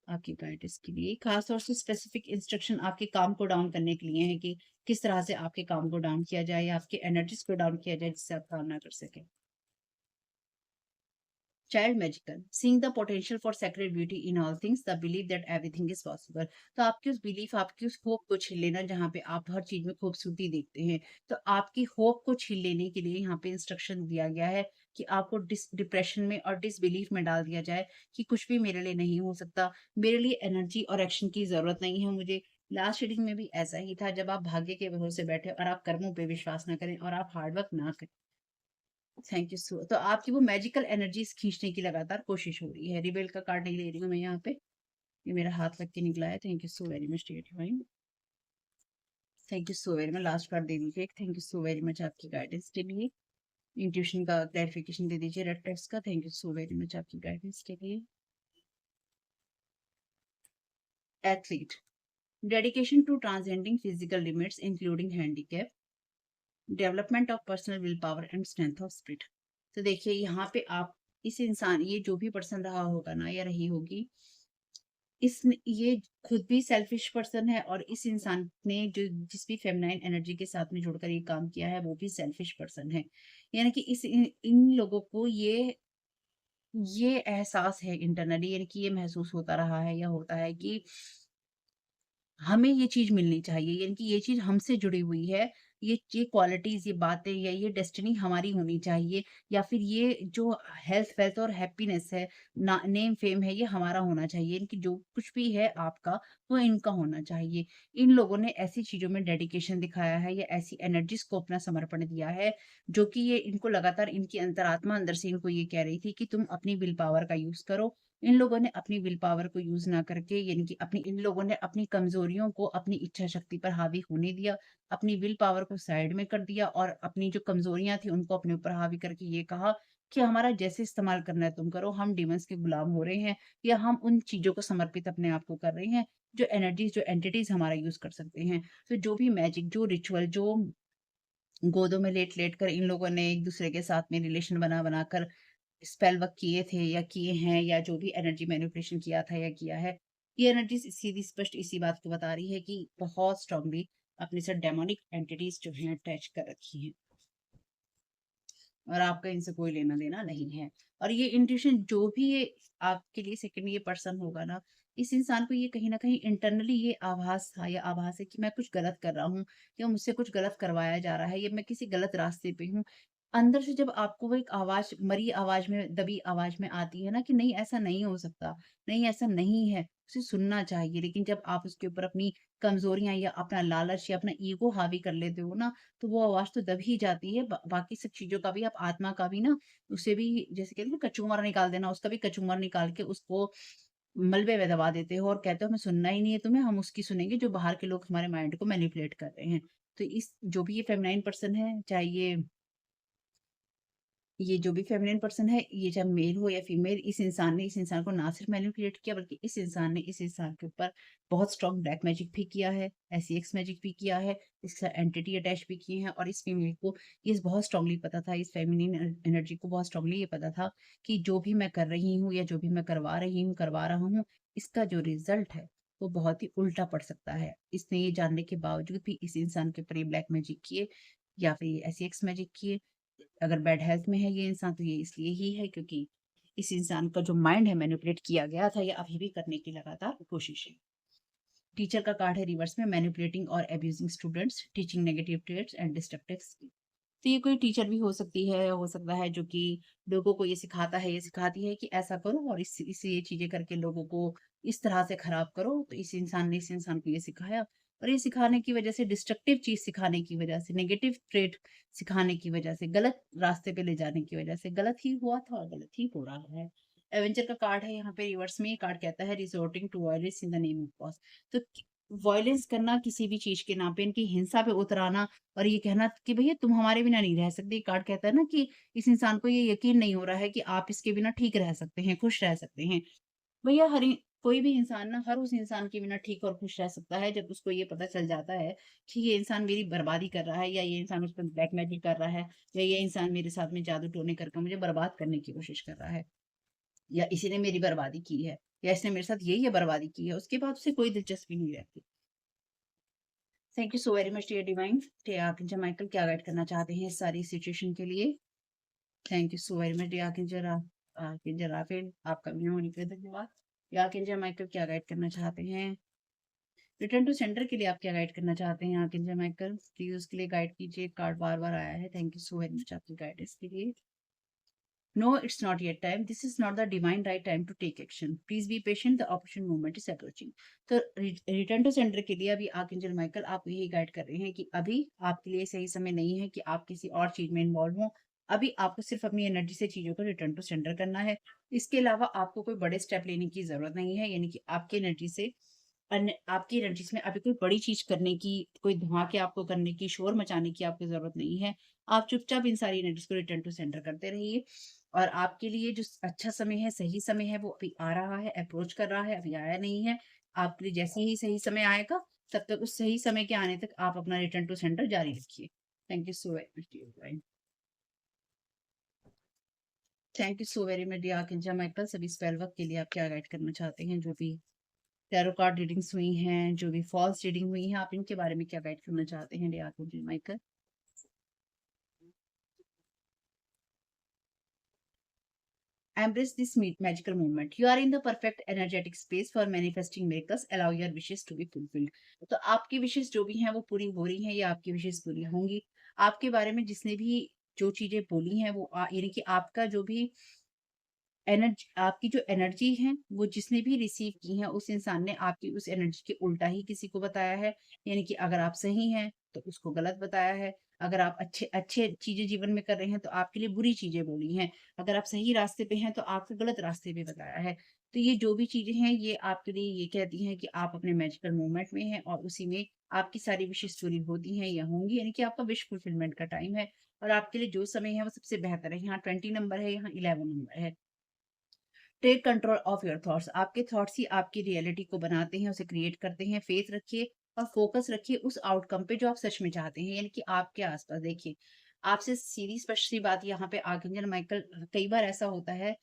S1: आपकी गाइडेंस के लिए। खास तौर से स्पेसिफिक इंस्ट्रक्शन आपके काम को डाउन करने के लिए है कि किस तरह से आपके काम को डाउन किया जाए या आपकी एनर्जीज को डाउन किया जाए जिससे आप काम ना कर सकें। Child magical seeing the potential for sacred beauty in all things, the believe that everything is possible. तो आपकी उस बिलीफ, आपकी उस होप को छीन लेना जहाँ पे आप हर चीज में खूबसूरती देखते हैं, तो आपकी होप को छीन लेने के लिए यहाँ पे इंस्ट्रक्शन दिया गया है कि आपको डिप्रेशन में और डिसबिलीफ में डाल दिया जाए कि कुछ भी मेरे लिए नहीं हो सकता, मेरे लिए एनर्जी और एक्शन की जरूरत नहीं है, मुझे लास्ट रीडिंग में भी ऐसा ही था, जब आप भाग्य के भरोसे बैठे और आप कर्मों पे विश्वास ना करें और आप हार्ड वर्क ना करें। थैंक यू सो, तो आपकी वो मैजिकल एनर्जीज खींचने की लगातार कोशिश हो रही है। रिबेल का कार्ड नहीं ले रही हूँ मैं यहाँ पे, ये मेरा हाथ लग के निकला है। Thank you so very much dear divine. Thank you so very much. Last card दे दीजिए। Thank you so very much आपकी गाइडेंस के लिए। इंट्यूशन का क्लैरिफिकेशन दे दीजिए रेड टेक्स का। Thank you so very much आपकी गाइडेंस के लिए। Athlete, dedication to transcending physical limits including handicap, development of personal will power and strength of spirit. तो देखिए यहाँ पे आप, इस इंसान, ये जो भी पर्सन रहा होगा ना या रही होगी, इसने ये खुद भी सेल्फिश पर्सन है, और इस इंसान ने जो जिस भी फेमिनाइन एनर्जी के साथ में जुड़कर ये काम किया है वो भी सेल्फिश पर्सन है। यानी कि इन लोगों को ये एहसास है इंटरनली, यानी कि ये महसूस होता रहा है या होता है कि हमें ये चीज़ मिलनी चाहिए, यानी कि ये चीज़ हमसे जुड़ी हुई है। ये क्वालिटीज़, ये बातें या ये डेस्टिनी हमारी होनी चाहिए, या फिर ये जो हेल्थ, वेल्थ और हैप्पीनेस है, ना नेम, फेम है, ये हमारा होना चाहिए। इनकी जो कुछ भी है आपका, वो इनका होना चाहिए। इन लोगों ने ऐसी चीज़ों में डेडिकेशन दिखाया है या ऐसी एनर्जीज़ को अपना समर्पण दिया है, जो कि ये इनको लगातार, इनकी अंतरात्मा अंदर से इनको ये कह रही थी कि तुम अपनी विल पावर का यूज़ करो। इन लोगों ने अपनी विल पावर को यूज़ ना करके, यानी कि इन लोगों ने अपनी कमज़ोरियों को अपनी इच्छा शक्ति पर हावी होने दिया, अपनी विल पावर को साइड में कर दिया और अपनी जो कमज़ोरियाँ थी उनको अपने ऊपर हावी करके ये कहा कि हमारा जैसे इस्तेमाल करना है तुम करो, हम डिमन्स के गुलाम हो रहे हैं, या हम उन चीज़ों को समर्पित अपने आप को कर रहे हैं, जो एनर्जीज़, जो एंटिटीज़ हमारा यूज़ कर सकते हैं। तो जो भी मैजिक, जो रिचुअल, जो गोदों में लेट-लेट कर इन लोगों ने एक-दूसरे के साथ में रिलेशन बना-बना कर स्पेल वर्क किए थे या किए हैं, या जो भी एनर्जी मैनिपुलेशन किया था या किया है, ये एनर्जी सीधी स्पष्ट इसी बात को बता रही है कि बहुत स्ट्रांगली अपने साथ डेमोनिक एंटिटीज जो हैं अटैच कर रखी हैं, और आपका इनसे कोई लेना देना नहीं है। और ये इंट्यूशन जो भी ये आपके लिए सेकंड ये पर्सन होगा ना, इस इंसान को ये कहीं ना कहीं इंटरनली ये आभास था या आभास है कि मैं कुछ गलत कर रहा हूँ, या मुझसे कुछ गलत करवाया जा रहा है, या मैं किसी गलत रास्ते पे हूँ। अंदर से जब आपको वो एक आवाज़, मरी आवाज़ में, दबी आवाज़ में आती है ना कि नहीं ऐसा नहीं हो सकता, नहीं ऐसा नहीं है, उसे सुनना चाहिए। लेकिन जब आप उसके ऊपर अपनी कमज़ोरियाँ या अपना लालच या अपना ईगो हावी कर लेते हो ना, तो वो आवाज़ तो दब ही जाती है। ब बाकी सब चीज़ों का भी, आप आत्मा का भी ना, उसे भी जैसे कहते हैं ना कचूमर निकाल देना, उसका भी कचूमर निकाल के उसको मलबे में दबा देते हो और कहते हो हमें सुनना ही नहीं है तुम्हें, हम उसकी सुनेंगे जो बाहर के लोग हमारे माइंड को मैनिपुलेट कर रहे हैं। तो इस जो भी ये फेमिनाइन पर्सन है, चाहे ये जो भी फेमिनिन पर्सन है, ये चाहे मेल हो या फीमेल, इस इंसान ने इस इंसान को ना सिर्फ मैनिपुलेट किया, बल्कि इस इंसान ने इस इंसान के ऊपर बहुत स्ट्रॉन्ग ब्लैक मैजिक भी किया है, एसीएक्स मैजिक भी किया है, इसके साथ एंटिटी अटैच भी किए हैं। और इस फीमेल को ये बहुत स्ट्रांगली पता था, इस फेमिनिन एनर्जी को बहुत स्ट्रांगली ये पता था कि जो भी मैं कर रही हूँ या जो भी मैं करवा रही हूँ, करवा रहा हूँ, इसका जो रिजल्ट है वो बहुत ही उल्टा पड़ सकता है। इसने ये जानने के बावजूद भी इस इंसान के ऊपर ये ब्लैक मैजिक किए या फिर ये एसीएक्स मैजिक किए। अगर बैड हेल्थ में है ये इंसान, तो ये इसलिए ही है क्योंकि इस इंसान का जो माइंड है मैनिपुलेट किया गया था, या अभी भी करने की लगातार कोशिश है। टीचर का कार्ड है रिवर्स में, मैनिपुलेटिंग और abusing students, teaching negative trades and destructive skill. तो ये कोई टीचर भी हो सकती है, हो सकता है जो कि लोगों को ये सिखाता है, ये सिखाती है कि ऐसा करो और इससे ये चीजें करके लोगों को इस तरह से खराब करो। तो इस इंसान ने इस इंसान को ये सिखाया, और ये सिखाने की वजह से, डिस्ट्रक्टिव चीज सिखाने की वजह से, नेगेटिव ट्रेड सिखाने की वजह से, गलत रास्ते पे ले जाने की वजह से गलत ही हुआ था और गलत ही हो रहा है। एवेंजर का कार्ड है यहाँ पे रिवर्स में। ये कार्ड कहता है resorting to violence in the name of cause. तो वायलेंस करना किसी भी चीज के नाम पे, इनकी हिंसा पे उतराना, और ये कहना कि भैया तुम हमारे बिना नहीं रह सकते। कार्ड कहता है ना कि इस इंसान को ये यकीन नहीं हो रहा है कि आप इसके बिना ठीक रह सकते हैं, खुश रह सकते हैं। भैया कोई भी इंसान ना हर उस इंसान के बिना ठीक और खुश रह सकता है जब उसको ये पता चल जाता है कि ये इंसान मेरी बर्बादी कर रहा है, या ये इंसान उस पर ब्लैकमेल कर रहा है, या ये इंसान मेरे साथ में जादू टोने करके मुझे बर्बाद करने की कोशिश कर रहा है, या इसी ने मेरी बर्बादी की है, या इसने मेरे साथ ये बर्बादी की है, उसके बाद उसे कोई दिलचस्पी नहीं रहती। Thank you so very much dear divine. Archangel Michael क्या गाइड करना चाहते हैं इस सारी सिचुएशन के लिए? Thank you so very much dear archangel Raphael, आपका भी होने के लिए धन्यवाद। डियर आर्कएंजल माइकल क्या गाइड करना चाहते हैं? रिटर्न टू सेंटर के लिए आप क्या गाइड करना चाहते हैं आर्कएंजल माइकल? प्लीज उसके लिए गाइड कीजिए। कार्ड बार बार आया है। Thank you so very much आपकी गाइडेंस के लिए। No, it's not yet time. This is not the divine right time to take action. Please be patient. The opportune moment is approaching. तो return to sender के लिए अभी archangel Michael आपको यही guide कर रहे हैं कि अभी आपके लिए सही समय नहीं है कि आप किसी और चीज में इन्वॉल्व हो। अभी आपको सिर्फ अपनी एनर्जी से चीजों को रिटर्न टू सेंडर करना है। इसके अलावा आपको कोई बड़े स्टेप लेने की जरूरत नहीं है, यानी कि आपकी एनर्जी से आपकी एनर्जीज में अभी कोई बड़ी चीज करने की, कोई धमाके आपको करने की, शोर मचाने की आपको जरूरत नहीं है। आप चुपचाप इन सारी एनर्जीज को रिटर्न टू सेंटर करते रहिए। और आपके लिए जो अच्छा समय है, सही समय है, वो अभी आ रहा है, अप्रोच कर रहा है, अभी आया नहीं है। आपके लिए जैसे ही सही समय आएगा, तब तक उस सही समय के आने तक आप अपना रिटर्न टू सेंटर जारी रखिए। Thank you so very much. Thank you so very much dear archangel Michael. सभी स्पेल वर्क के लिए आप क्या गाइड करना चाहते हैं? जो भी टैरो कार्ड रीडिंग्स हुई हैं, जो भी फॉल्स रीडिंग हुई हैं, आप इनके बारे में क्या गाइड करना चाहते हैं dear archangel Michael? Embrace this magical moment. You are in the perfect energetic space for manifesting miracles. Allow your wishes to be fulfilled. तो आपकी विशेष जो भी हैं वो पूरी हो रही हैं या आपकी विशेष पूरी होंगी। आपके बारे में जिसने भी जो चीजें बोली हैं वो यानी कि आपका जो भी आपकी जो एनर्जी है, वो जिसने भी रिसीव की है, उस इंसान ने आपकी उस एनर्जी के उल्टा ही किसी को बताया है। यानी कि अगर आप सही हैं, तो उसको गलत बताया है। अगर आप अच्छे अच्छे चीज़ें जीवन में कर रहे हैं, तो आपके लिए बुरी चीज़ें बोली हैं। अगर आप सही रास्ते पे हैं, तो आपको गलत रास्ते पे बताया है। तो ये जो भी चीज़ें हैं, ये आपके लिए ये कहती हैं कि आप अपने मैजिकल मोमेंट में हैं और उसी में आपकी सारी विशेष पूरी होती हैं या होंगी। यानी कि आपका विश फुलफिलमेंट का टाइम है और आपके लिए जो समय है, वो सबसे बेहतर है। यहाँ 20 नंबर है, यहाँ 11 नंबर है। Take control of your thoughts. आपके थॉट्स ही आपकी रियलिटी को बनाते हैं, उसे क्रिएट करते हैं। फेथ रखिए और फोकस रखिए उस आउटकम पे जो आप सच में चाहते हैं, यानी कि आपके आसपास देखिए। आपसे सीधी स्पष्ट सी बात यहाँ पे आर्कएंजल माइकल, कई बार ऐसा होता है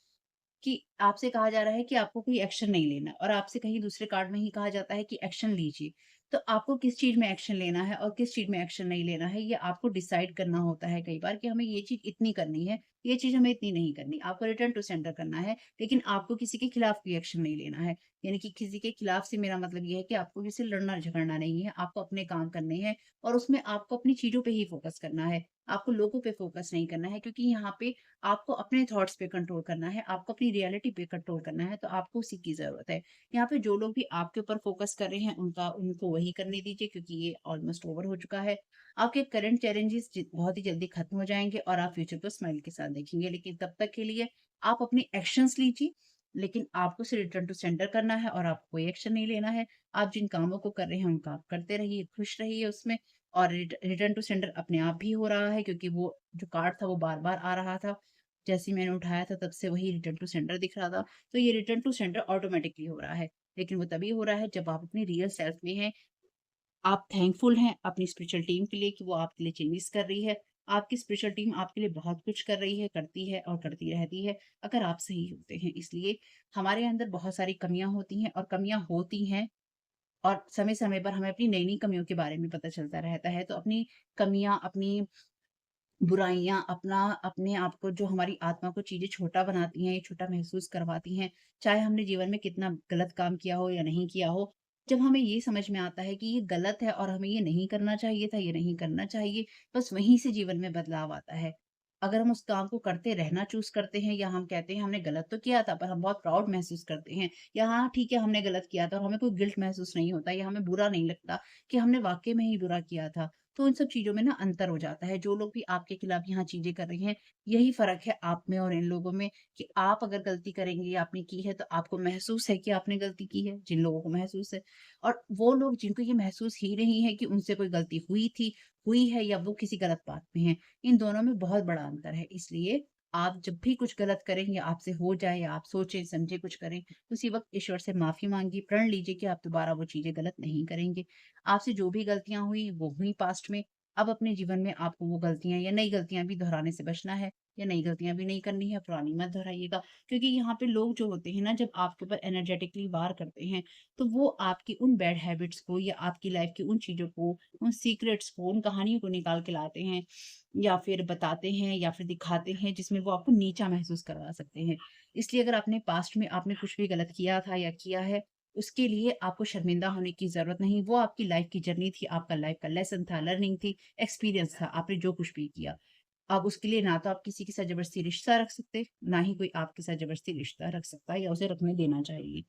S1: कि आपसे कहा जा रहा है कि आपको कोई एक्शन नहीं लेना और आपसे कहीं दूसरे कार्ड में ही कहा जाता है कि एक्शन लीजिए। तो आपको किस चीज़ में एक्शन लेना है और किस चीज़ में एक्शन नहीं लेना है, ये आपको डिसाइड करना होता है कई बार कि हमें ये चीज़ इतनी करनी है, ये चीज़ हमें इतनी नहीं करनी। आपको रिटर्न टू सेंडर करना है, लेकिन आपको किसी के खिलाफ कोई एक्शन नहीं लेना है। यानी कि किसी के खिलाफ से मेरा मतलब ये है कि आपको किसी से लड़ना-झगड़ना नहीं है, आपको अपने काम करने हैं और उसमें आपको अपनी चीज़ों पे ही फ़ोकस करना है। आपको लोगों पे फ़ोकस नहीं करना है, क्योंकि यहाँ पे आपको अपने थॉट्स पे कंट्रोल करना है, आपको अपनी रियलिटी पे कंट्रोल करना है, तो आपको उसी की ज़रूरत है। यहाँ पे जो लोग भी आपके ऊपर फ़ोकस कर रहे हैं, उनको वही करने दीजिए, क्योंकि ये ऑलमोस्ट ओवर हो चुका है। आपके करंट चैलेंजेस बहुत ही जल्दी खत्म हो जाएँगे और आप फ्यूचर को स्माइल के साथ देखेंगे। लेकिन तब तक के लिए आप अपने एक्शंस लीजिए, लेकिन आपको सिर्फ रिटर्न टू सेंडर करना है और आपको कोई एक्शन नहीं लेना है। आप जिन कामों को कर रहे हैं, उनका आप करते रहिए, खुश रहिए उसमें। और रिटर्न टू सेंडर अपने आप भी हो रहा है, क्योंकि वो जो कार्ड था वो बार-बार आ रहा था। जैसे ही मैंने उठाया था, तब से वही रिटर्न टू सेंडर दिख रहा था। तो ये रिटर्न टू सेंडर ऑटोमैटिकली हो रहा है। लेकिन वो तभी हो रहा है जब आप अपनी रियल सेल्फ में हैं। आप थैंकफुल हैं अपनी स्पिरिचुअल टीम के लिए कि वो आपके लिए चेंजेस कर रही है। आपकी स्पिरिचुअल टीम आपके लिए बहुत कुछ कर रही है, करती है और करती रहती है, अगर आप सही होते हैं। इसलिए हमारे अंदर बहुत सारी कमियाँ होती हैं और कमियाँ होती हैं और समय-समय पर हमें अपनी नई-नई कमियों के बारे में पता चलता रहता है। तो अपनी कमियाँ, अपनी बुराइयाँ, अपने आप को, जो हमारी आत्मा को चीज़ें छोटा बनाती हैं, ये छोटा महसूस करवाती हैं, चाहे हमने जीवन में कितना गलत काम किया हो या नहीं किया हो, जब हमें ये समझ में आता है कि ये गलत है और हमें ये नहीं करना चाहिए था, ये नहीं करना चाहिए, बस वहीं से जीवन में बदलाव आता है। अगर हम उस काम को करते रहना चूज़ करते हैं या हम कहते हैं हमने गलत तो किया था, पर हम बहुत प्राउड महसूस करते हैं, या हाँ, ठीक है हमने गलत किया था और हमें कोई गिल्ट महसूस नहीं होता या हमें बुरा नहीं लगता कि हमने वाक़ई में ही बुरा किया था। तो इन सब चीज़ों में ना अंतर हो जाता है। जो लोग भी आपके खिलाफ यहाँ चीज़ें कर रहे हैं, यही फ़र्क है आप में और इन लोगों में, कि आप अगर गलती करेंगे या आपने की है, तो आपको महसूस है कि आपने गलती की है, जिन लोगों को महसूस है। और वो लोग जिनको ये महसूस ही नहीं है कि उनसे कोई गलती हुई थी, हुई है, या वो किसी गलत बात में हैं, इन दोनों में बहुत बड़ा अंतर है। इसलिए आप जब भी कुछ गलत करें या आपसे हो जाए या आप सोचें-समझे कुछ करें, उसी वक़्त ईश्वर से माफ़ी माँगिए, प्रण लीजिए कि आप दोबारा वो चीज़ें गलत नहीं करेंगे। आपसे जो भी गलतियाँ हुई, वो हुई पास्ट में। अब अपने जीवन में आपको वो गलतियाँ या नई गलतियाँ भी दोहराने से बचना है, या नई गलतियाँ भी नहीं करनी है, पुरानी मत दोहराइएगा। क्योंकि यहाँ पे लोग जो होते हैं ना, जब आपके ऊपर एनर्जेटिकली वार करते हैं, तो वो आपकी उन बैड हैबिट्स को या आपकी लाइफ़ की उन चीज़ों को, उन सीक्रेट्स को, उन कहानियों को निकाल के लाते हैं, या फिर बताते हैं या फिर दिखाते हैं, जिसमें वो आपको नीचा महसूस करवा सकते हैं। इसलिए अगर आपने पास्ट में आपने कुछ भी गलत किया था या किया है, उसके लिए आपको शर्मिंदा होने की ज़रूरत नहीं। वो आपकी लाइफ़ की जर्नी थी, आपका लाइफ़ का लेसन था, लर्निंग थी, एक्सपीरियंस था, आपने जो कुछ भी किया। अब उसके लिए ना तो आप किसी के साथ ज़बरदस्ती रिश्ता रख सकते, ना ही कोई आपके साथ ज़बरदस्ती रिश्ता रख सकता है या उसे रखने देना चाहिए।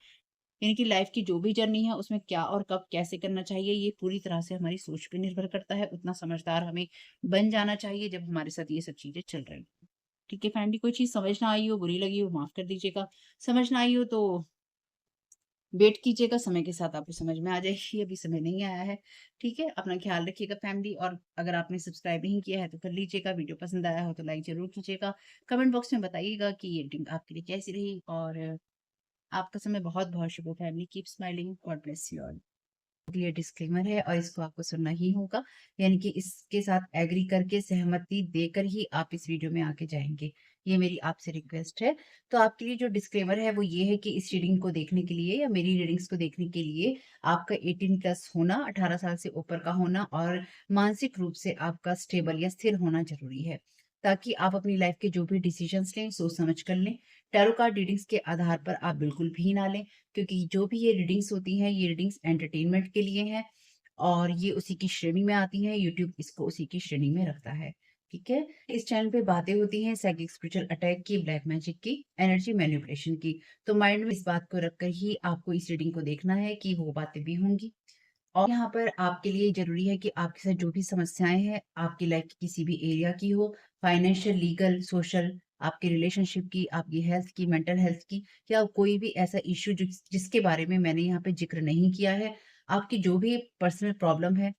S1: यानी कि लाइफ़ की जो भी जर्नी है उसमें क्या और कब कैसे करना चाहिए ये पूरी तरह से हमारी सोच पे निर्भर करता है। उतना समझदार हमें बन जाना चाहिए जब हमारे साथ ये सब चीज़ें चल रही हों। ठीक है फैमिली, कोई चीज़ समझ ना आई हो, बुरी लगी हो, माफ़ कर दीजिएगा। समझ ना आई हो तो वेट कीजिएगा, समय के साथ आपको समझ में आ जाएगी, अभी समय नहीं आया है, ठीक है? अपना ख़्याल रखिएगा फैमिली, और अगर आपने सब्सक्राइब नहीं किया है तो कर लीजिएगा, वीडियो पसंद आया हो तो लाइक ज़रूर कीजिएगा। कमेंट बॉक्स में बताइएगा कि ये एडिटिंग आपके लिए कैसी रही, और आपका समय बहुत-बहुत शुभ हो family, keep smiling, God bless you all. ये डिस्क्लेमर है और इसको आपको सुनना ही होगा, यानी कि इसके साथ एग्री करके सहमति देकर ही आप इस वीडियो में आगे जाएँगे। ये मेरी आपसे रिक्वेस्ट है। तो आपके लिए जो डिस्क्लेमर है वो ये है कि इस रीडिंग को देखने के लिए या मेरी रीडिंग्स को देखने के लिए आपका 18 प्लस होना, 18 साल से ऊपर का होना और मानसिक रूप से आपका स्टेबल या स्थिर होना ज़रूरी है। ताकि आप अपनी लाइफ़ के जो भी डिसीज़न्स लें, सोच समझ कर लें। टैरो कार्ड रीडिंग्स के आधार पर आप बिल्कुल भी ना लें, क्योंकि जो भी ये रीडिंग्स होती हैं, ये रीडिंग्स एंटरटेनमेंट के लिए हैं और ये उसी की श्रेणी में आती हैं, यूट्यूब इसको उसी की श्रेणी में रखता है, ठीक है? इस चैनल पे बातें होती हैं साइकिक स्पिरिचुअल अटैक की, ब्लैक मैजिक की, एनर्जी मैनिपुलेशन की, तो माइंड में इस बात को रखकर ही आपको इस रीडिंग को देखना है कि वो बातें भी होंगी। और यहाँ पर आपके लिए ज़रूरी है कि आपके साथ जो भी समस्याएँ हैं, आपकी लाइफ़ की किसी भी एरिया की हो, फाइनेंशियल, लीगल, सोशल, आपके रिलेशनशिप की, आपकी हेल्थ की, मेंटल हेल्थ की, या कोई भी ऐसा इश्यू जिसके बारे में मैंने यहाँ पे ज़िक्र नहीं किया है, आपकी जो भी पर्सनल प्रॉब्लम है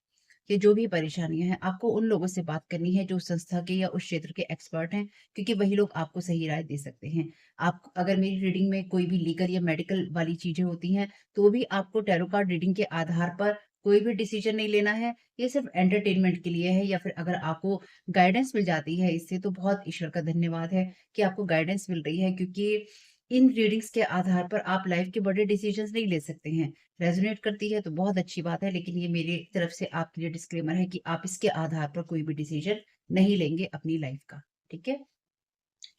S1: या जो भी परेशानियाँ हैं, आपको उन लोगों से बात करनी है जो उस संस्था के या उस क्षेत्र के एक्सपर्ट हैं, क्योंकि वही लोग आपको सही राय दे सकते हैं। आप अगर मेरी रीडिंग में कोई भी लीगल या मेडिकल वाली चीज़ें होती हैं, तो भी आपको टैरो कार्ड रीडिंग के आधार पर कोई भी डिसीजन नहीं लेना है। ये सिर्फ़ एंटरटेनमेंट के लिए है, या फिर अगर आपको गाइडेंस मिल जाती है इससे, तो बहुत ईश्वर का धन्यवाद है कि आपको गाइडेंस मिल रही है, क्योंकि इन रीडिंग्स के आधार पर आप लाइफ़ के बड़े डिसीजंस नहीं ले सकते हैं। रेज़ोनेट करती है तो बहुत अच्छी बात है, लेकिन ये मेरी तरफ से आपके लिए डिस्क्लेमर है कि आप इसके आधार पर कोई भी डिसीजन नहीं लेंगे अपनी लाइफ़ का, ठीक है?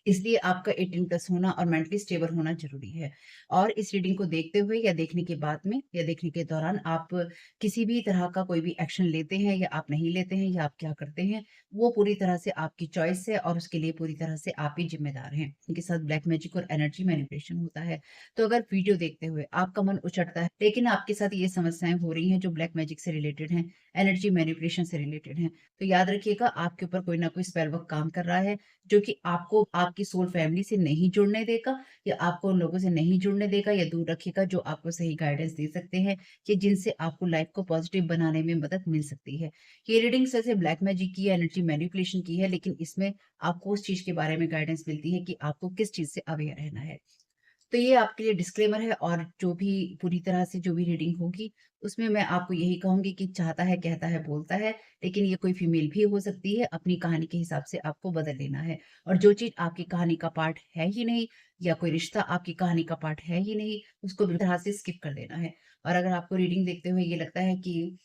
S1: इसलिए आपका 18 प्लस होना और मेंटली स्टेबल होना ज़रूरी है। और इस रीडिंग को देखते हुए या देखने के बाद में या देखने के दौरान आप किसी भी तरह का कोई भी एक्शन लेते हैं या आप नहीं लेते हैं या आप क्या करते हैं, वो पूरी तरह से आपकी चॉइस है और उसके लिए पूरी तरह से आप ही ज़िम्मेदार हैं। इनके साथ ब्लैक मैजिक और एनर्जी मैनिपुलेशन होता है। तो अगर वीडियो देखते हुए आपका मन उचटता है, लेकिन आपके साथ ये समस्याएँ हो रही हैं जो ब्लैक मैजिक से रिलेटेड हैं, एनर्जी मैनिपुलेशन से रिलेटेड हैं, तो याद रखिएगा आपके ऊपर कोई ना कोई स्पेल वर्क काम कर रहा है, जो कि आपको आपकी सोल फैमिली से नहीं जुड़ने देगा, या आपको उन लोगों से नहीं जुड़ने देगा या दूर रखेगा जो आपको सही गाइडेंस दे सकते हैं, कि जिनसे आपको लाइफ को पॉजिटिव बनाने में मदद मिल सकती है। ये रीडिंग्स वैसे ब्लैक मैजिक की है, एनर्जी मैनिपुलेशन की है, लेकिन इसमें आपको उस चीज़ के बारे में गाइडेंस मिलती है कि आपको किस चीज़ से अवेयर रहना है। तो ये आपके लिए डिस्क्लेमर है, और जो भी पूरी तरह से जो भी रीडिंग होगी, उसमें मैं आपको यही कहूँगी कि चाहता है, कहता है, बोलता है, लेकिन ये कोई फीमेल भी हो सकती है, अपनी कहानी के हिसाब से आपको बदल लेना है। और जो चीज़ आपकी कहानी का पार्ट है ही नहीं, या कोई रिश्ता आपकी कहानी का पार्ट है ही नहीं, उसको बिल्कुल तरह से स्किप कर देना है। और अगर आपको रीडिंग देखते हुए ये लगता है कि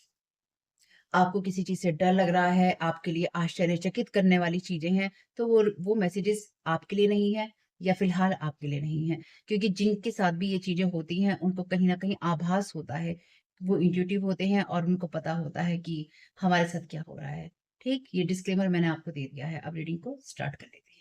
S1: आपको किसी चीज़ से डर लग रहा है, आपके लिए आश्चर्यचकित करने वाली चीज़ें हैं, तो वो मैसेजेस आपके लिए नहीं है, या फ़िलहाल आपके लिए नहीं है। क्योंकि जिनके साथ भी ये चीज़ें होती हैं, उनको कहीं न कहीं आभास होता है। वो इंट्यूटिव होते हैं और उनको पता होता है कि हमारे साथ क्या हो रहा है। ठीक? ये डिस्क्लेमर मैंने आपको दे दिया है। अब रीडिंग को स्टार्ट कर लेते हैं।